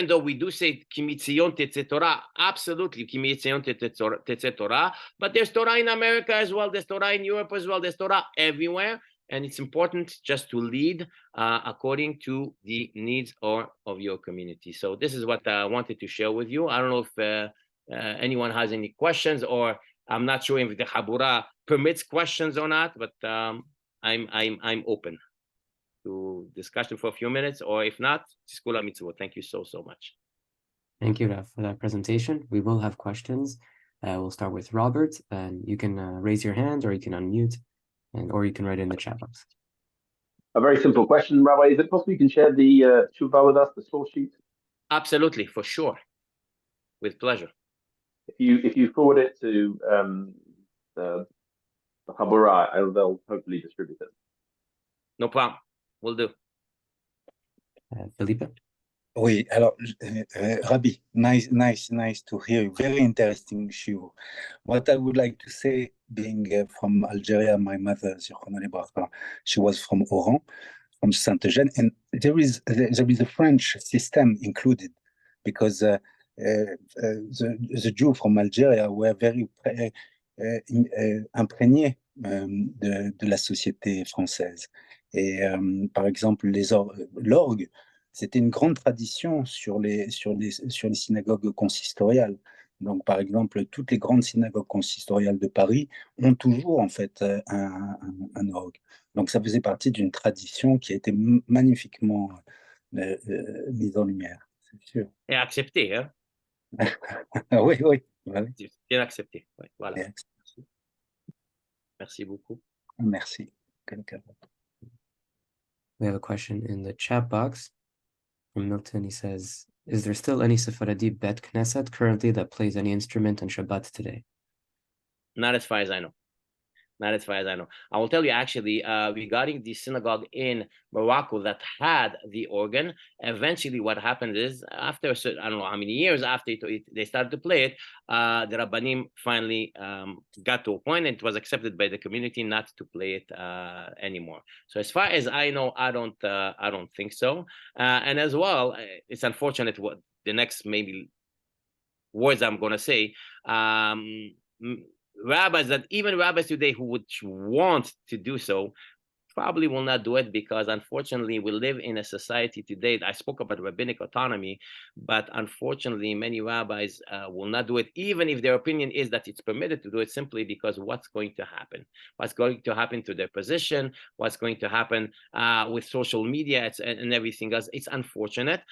[SPEAKER 2] though we do say Ki mitzion tetzeh Torah, absolutely Ki mitzion tetzeh Torah, but there's Torah in America as well, there's Torah in Europe as well, there's Torah everywhere. And it's important just to lead according to the needs of your community. So this is what I wanted to share with you. I don't know if anyone has any questions, or I'm not sure if the Habura permits questions or not, but I'm open to discussion for a few minutes, or if not, Skula Mitzvot. Thank you so much.
[SPEAKER 1] Thank you, Rav, for that presentation. We will have questions. We'll start with Robert, and you can raise your hand, or you can unmute, or you can write it in the chat box.
[SPEAKER 3] A very simple question, Rabbi. Is it possible you can share the tshuva with us, the source sheet?
[SPEAKER 2] Absolutely, for sure. With pleasure.
[SPEAKER 3] If you forward it to the Habura, they'll hopefully distribute it.
[SPEAKER 2] No problem. Will do.
[SPEAKER 1] Felipe?
[SPEAKER 4] Oui, alors, Rabbi, nice to hear you. Very interesting shiur. What I would like to say, being from Algeria, my mother, she was from Oran, from Saint-Eugène, and there is a French system included, because the Jews from Algeria were very imprégnés de la société française. Et par exemple, l'orgue, c'était une grande tradition sur les synagogues consistoriales. Donc, par exemple, toutes les grandes synagogues consistoriales de Paris ont toujours, en fait, un orgue. Donc, ça faisait partie d'une tradition qui a été magnifiquement mise en lumière, c'est sûr.
[SPEAKER 2] Et accepté, hein?
[SPEAKER 4] Oui.
[SPEAKER 2] Bien accepté, oui, voilà. Merci beaucoup.
[SPEAKER 4] Merci.
[SPEAKER 1] We have a question in the chat box from Milton. He says, is there still any Sephardi Bet Knesset currently that plays any instrument on Shabbat today?
[SPEAKER 2] Not as far as I know. Not as far as I know. I will tell you actually, regarding the synagogue in Morocco that had the organ, eventually what happened is, after a certain, I don't know how many years after they started to play it, the Rabbanim finally got to a point, and it was accepted by the community not to play it anymore. So as far as I know, I don't think so. And as well, it's unfortunate what the next maybe words I'm going to say. Even rabbis today who would want to do so probably will not do it, because unfortunately we live in a society today. I spoke about rabbinic autonomy, but unfortunately many rabbis will not do it, even if their opinion is that it's permitted to do it, simply because what's going to happen to their position, what's going to happen with social media and everything else. It's unfortunate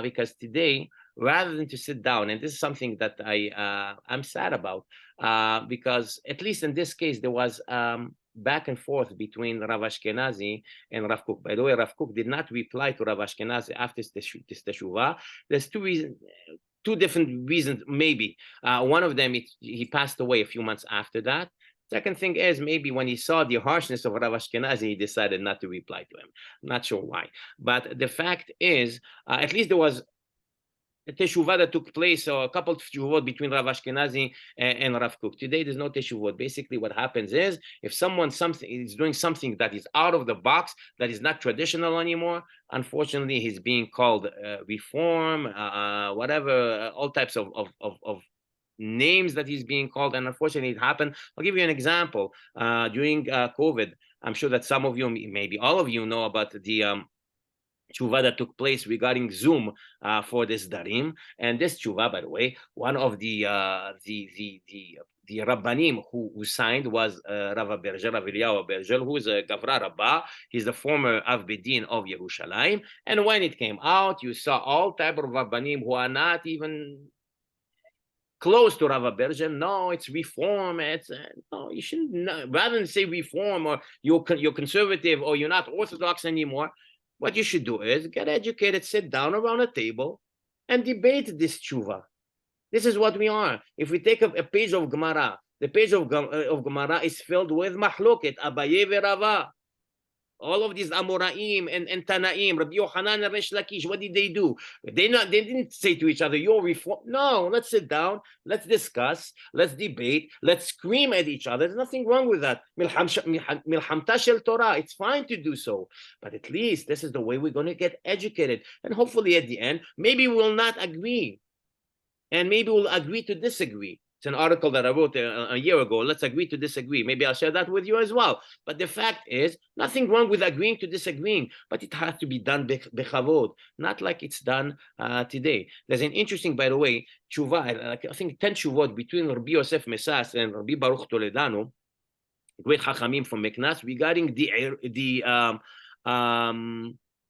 [SPEAKER 2] because today, rather than to sit down, and this is something that I'm sad about, because at least in this case there was back and forth between Rav Ashkenazi and Rav Kook. By the way, Rav Kook did not reply to Rav Ashkenazi after this teshuvah. There's two different reasons, maybe. One of them, he passed away a few months after that. Second thing is, maybe when he saw the harshness of Rav Ashkenazi, he decided not to reply to him. I'm not sure why. But the fact is, at least there was a teshuvah that took place, or a couple of teshuvot between Rav Ashkenazi and Rav Kook. Today, there's no teshuvot. Basically, what happens is, if someone is doing something that is out of the box, that is not traditional anymore, unfortunately, he's being called reform, whatever, all types of names that he's being called, and unfortunately it happened. I'll give you an example. During COVID, I'm sure that some of you, maybe all of you, know about the tshuva that took place regarding Zoom for this darim. And this tshuva, by the way, one of the Rabbanim who signed was Rav Bergel, Rav Eliyahu Bergel, who is a Gavra Rabbah. He's the former Av Bedin of Yerushalayim. And when it came out, you saw all type of Rabbanim who are not even close to Rav Bergel. No, it's reform. It's no, you shouldn't. Rather than say reform or you're conservative or you're not orthodox anymore, what you should do is get educated, sit down around a table, and debate this tshuva. This is what we are. If we take a page of Gemara, the page of Gemara is filled with mahloket, Abaye veRava. All of these Amoraim and Tanaim, Rabbi Yochanan and Resh Lakish, what did they do? They didn't say to each other, "You're reform." No, let's sit down, let's discuss, let's debate, let's scream at each other. There's nothing wrong with that. Milhamta shel Torah. It's fine to do so, but at least this is the way we're going to get educated, and hopefully at the end, maybe we'll not agree, and maybe we'll agree to disagree. It's an article that I wrote a year ago. Let's agree to disagree. Maybe I'll share that with you as well. But the fact is, nothing wrong with agreeing to disagreeing, but it has to be done bechavod, not like it's done today. There's an interesting, by the way, tshuva, I think 10 tshuvot between Rabbi Yosef Mesas and Rabbi Baruch Toledano, great chachamim from Meknas, regarding the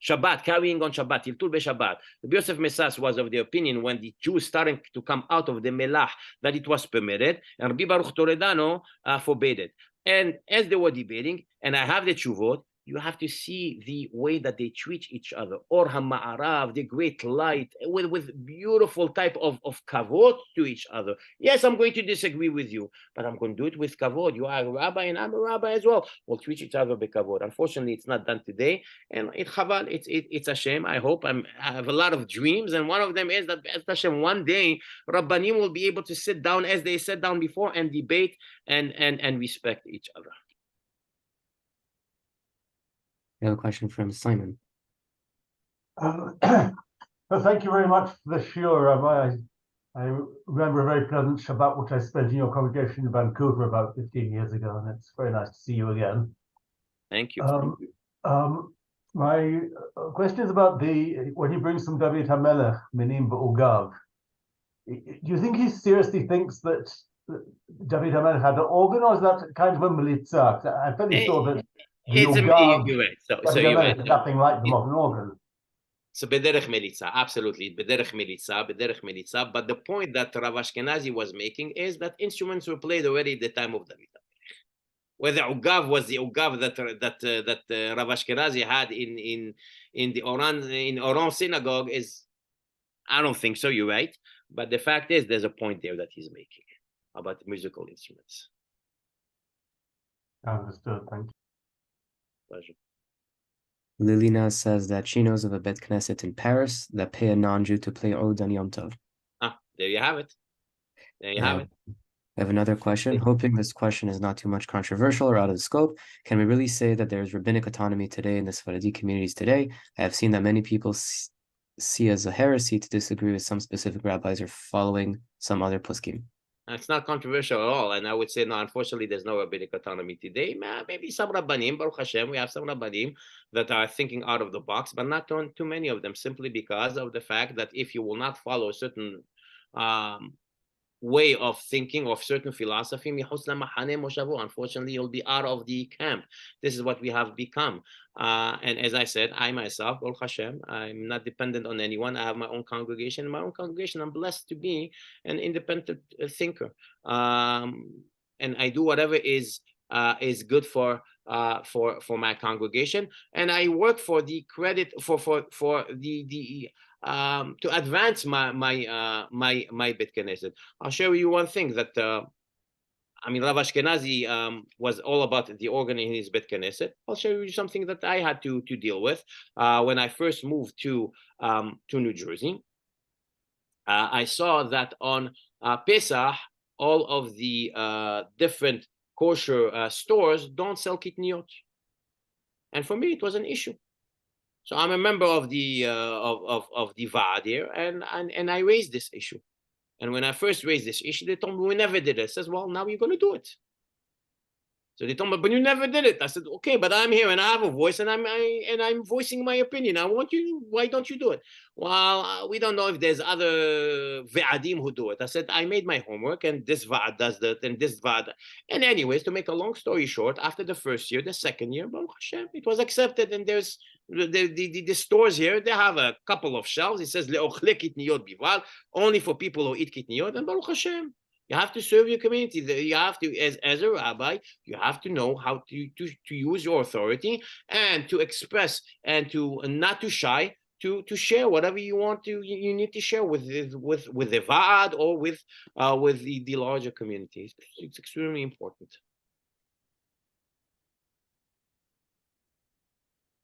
[SPEAKER 2] Shabbat, carrying on Shabbat, Tiltul Shabbat. Rabbi Yosef Mesas was of the opinion when the Jews starting to come out of the Melach that it was permitted, and Rabbi Baruch Toledano forbade it. And as they were debating, and I have the tshuvot, you have to see the way that they treat each other. Or HaMa'arav, the great light, with beautiful type of kavod to each other. Yes, I'm going to disagree with you, but I'm going to do it with kavod. You are a rabbi and I'm a rabbi as well. We'll treat each other with kavod. Unfortunately, it's not done today. And it's a shame. I hope I have a lot of dreams. And one of them is that Hashem, one day, Rabbanim will be able to sit down as they sat down before and debate and respect each other.
[SPEAKER 1] We have a question from Simon.
[SPEAKER 5] Well, thank you very much for the shiur, Rabbi. I remember a very pleasant Shabbat which I spent in your congregation in Vancouver about 15 years ago, and it's very nice to see you again.
[SPEAKER 2] Thank you.
[SPEAKER 5] My question is about when he brings some David HaMelech, Minim B'Ugav. Do you think he seriously thinks that David HaMelech had an organ, or is that kind of a melitza? I'm fairly sure that
[SPEAKER 2] you're right. So you're right.
[SPEAKER 5] Nothing like the modern organ.
[SPEAKER 2] So bederech melitza, absolutely, bederech melitza. But the point that Rav Ashkenazi was making is that instruments were played already at the time of David. Whether ugav was the ugav that Rav Ashkenazi had in the Oran synagogue is, I don't think so. You're right, but the fact is, there's a point there that he's making about musical instruments.
[SPEAKER 5] Understood. Thank you.
[SPEAKER 2] Pleasure.
[SPEAKER 1] Lilina says that she knows of a Bet Knesset in Paris that pay a non-Jew to play Od on Yom Tov.
[SPEAKER 2] There you have it. I
[SPEAKER 1] have another question. Hoping this question is not too much controversial or out of the scope. Can we really say that there is rabbinic autonomy today in the Sephardi communities today? I have seen that many people see as a heresy to disagree with some specific rabbis or following some other poskim.
[SPEAKER 2] It's not controversial at all, and I would say no. Unfortunately, there's no rabbinic autonomy today. Maybe some rabbanim, Baruch Hashem, we have some rabbanim that are thinking out of the box, but not too many of them, simply because of the fact that if you will not follow a certain way of thinking, of certain philosophy, unfortunately, you'll be out of the camp. This is what we have become. And as I said, I myself, Baruch Hashem, I'm not dependent on anyone. I have my own congregation. In my own congregation, I'm blessed to be an independent thinker. And I do whatever is good for my congregation. And I work for the credit for the to advance my Bet Knesset. I'll share with you one thing that Rav Ashkenazi was all about the organ in his Bet Knesset. I'll show you something that I had to deal with when I first moved to New Jersey. I saw that on Pesach, all of the different kosher stores don't sell kitniot, and for me it was an issue. So I'm a member of the Vaad here, and I raised this issue. And when I first raised this issue, they told me we never did it. I says, well, now you're going to do it. So they told me, but you never did it. I said, okay, but I'm here and I have a voice and I'm voicing my opinion. I want you. Why don't you do it? Well, we don't know if there's other ve'adim who do it. I said, I made my homework and this va'ad does that and this va'ad. And anyways, to make a long story short, after the first year, the second year, Baruch Hashem, it was accepted. And there's the stores here, they have a couple of shelves. It says, le'ochle kitniyot bival, only for people who eat kitniyot. And Baruch Hashem. You have to serve your community. You have to, as a rabbi, you have to know how to use your authority and to express and to not to shy to share whatever you want to. You need to share with the vaad or with the larger community. It's extremely important.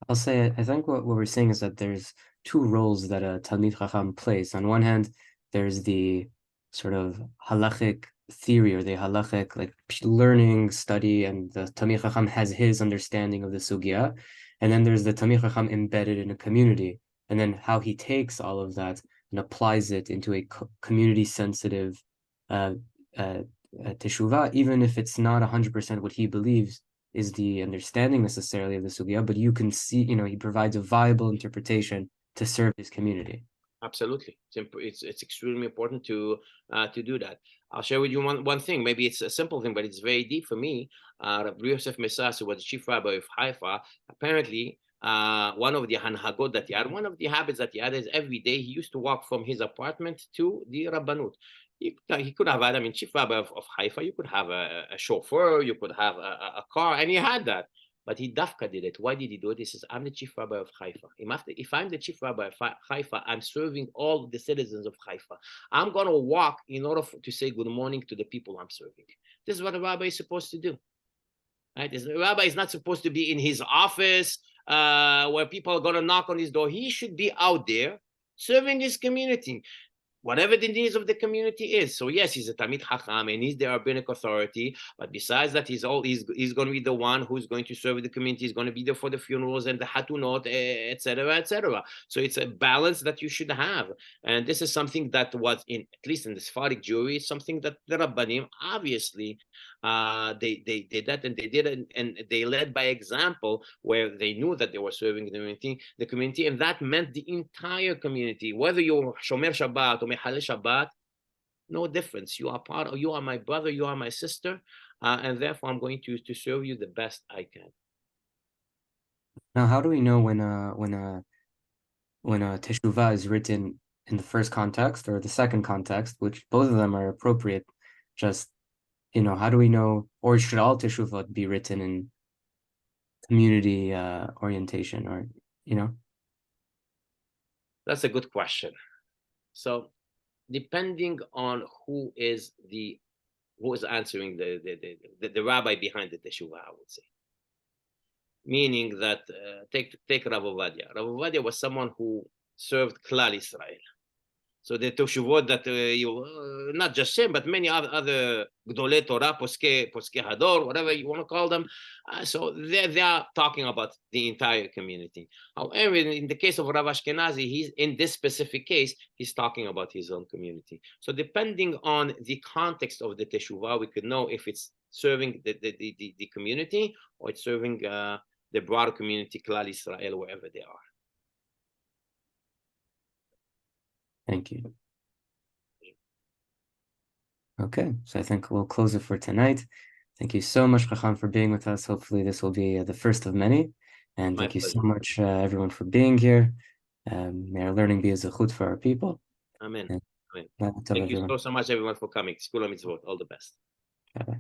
[SPEAKER 1] I'll say, I think what we're saying is that there's two roles that a Talmid Chacham plays. On one hand, there's the sort of halachic theory or the halachic like learning, study, and the Talmid Chacham has his understanding of the sugya. And then there's the Talmid Chacham embedded in a community, and then how he takes all of that and applies it into a community-sensitive teshuvah, even if it's not 100% what he believes is the understanding necessarily of the sugya, but you can see, he provides a viable interpretation to serve his community.
[SPEAKER 2] Absolutely, it's extremely important to do that. I'll share with you one thing. Maybe it's a simple thing, but it's very deep for me. Rabbi Yosef Mesas, who was the chief rabbi of Haifa, apparently one of the hanhagot that he had, one of the habits that he had is every day he used to walk from his apartment to the Rabbanut. He could have had, chief rabbi of Haifa, you could have a chauffeur, you could have a car, and he had that. But he dafka did it. Why did he do it? He says, I'm the chief rabbi of Haifa. If I'm the chief rabbi of Haifa, I'm serving all the citizens of Haifa. I'm going to walk in order to say good morning to the people I'm serving. This is what a rabbi is supposed to do. Right? A rabbi is not supposed to be in his office where people are going to knock on his door. He should be out there serving his community, whatever the needs of the community is. So yes, he's a Talmid Chacham and he's the rabbinic authority, but besides that, he's going to be the one who's going to serve the community. He's going to be there for the funerals and the hatunot, etc., etc. So it's a balance that you should have, and this is something that was at least in the Sephardic Jewry, something that the Rabbanim obviously they did that, and they did it, and they led by example where they knew that they were serving the community, and that meant the entire community, whether you're Shomer Shabbat or Mechalel Shabbat, no difference. You are my brother, you are my sister, and therefore I'm going to serve you the best I can.
[SPEAKER 1] Now, how do we know when a teshuvah is written in the first context or the second context, which both of them are appropriate? Just how do we know, or should all teshuvot be written in community orientation, or
[SPEAKER 2] That's a good question. So, depending on who is answering the rabbi behind the teshuvah, I would say. Meaning that take Rav Ovadia. Rav Ovadia was someone who served Klal Israel. So the teshuvot that not just him, but many other Gdolei Torah, Poskei Hador, whatever you want to call them. So they are talking about the entire community. However, in the case of Rav Ashkenazi, he's in this specific case, he's talking about his own community. So depending on the context of the teshuvah, we could know if it's serving the community or it's serving the broader community, Klal Israel, wherever they are.
[SPEAKER 1] Thank you. Okay, so I think we'll close it for tonight. Thank you so much, Chacham, for being with us. Hopefully this will be the first of many. And thank you so much, everyone, for being here. May our learning be a zechut for our people.
[SPEAKER 2] Amen.
[SPEAKER 1] And
[SPEAKER 2] Amen. Thank you so much, everyone, for coming. All the best.
[SPEAKER 1] Bye-bye.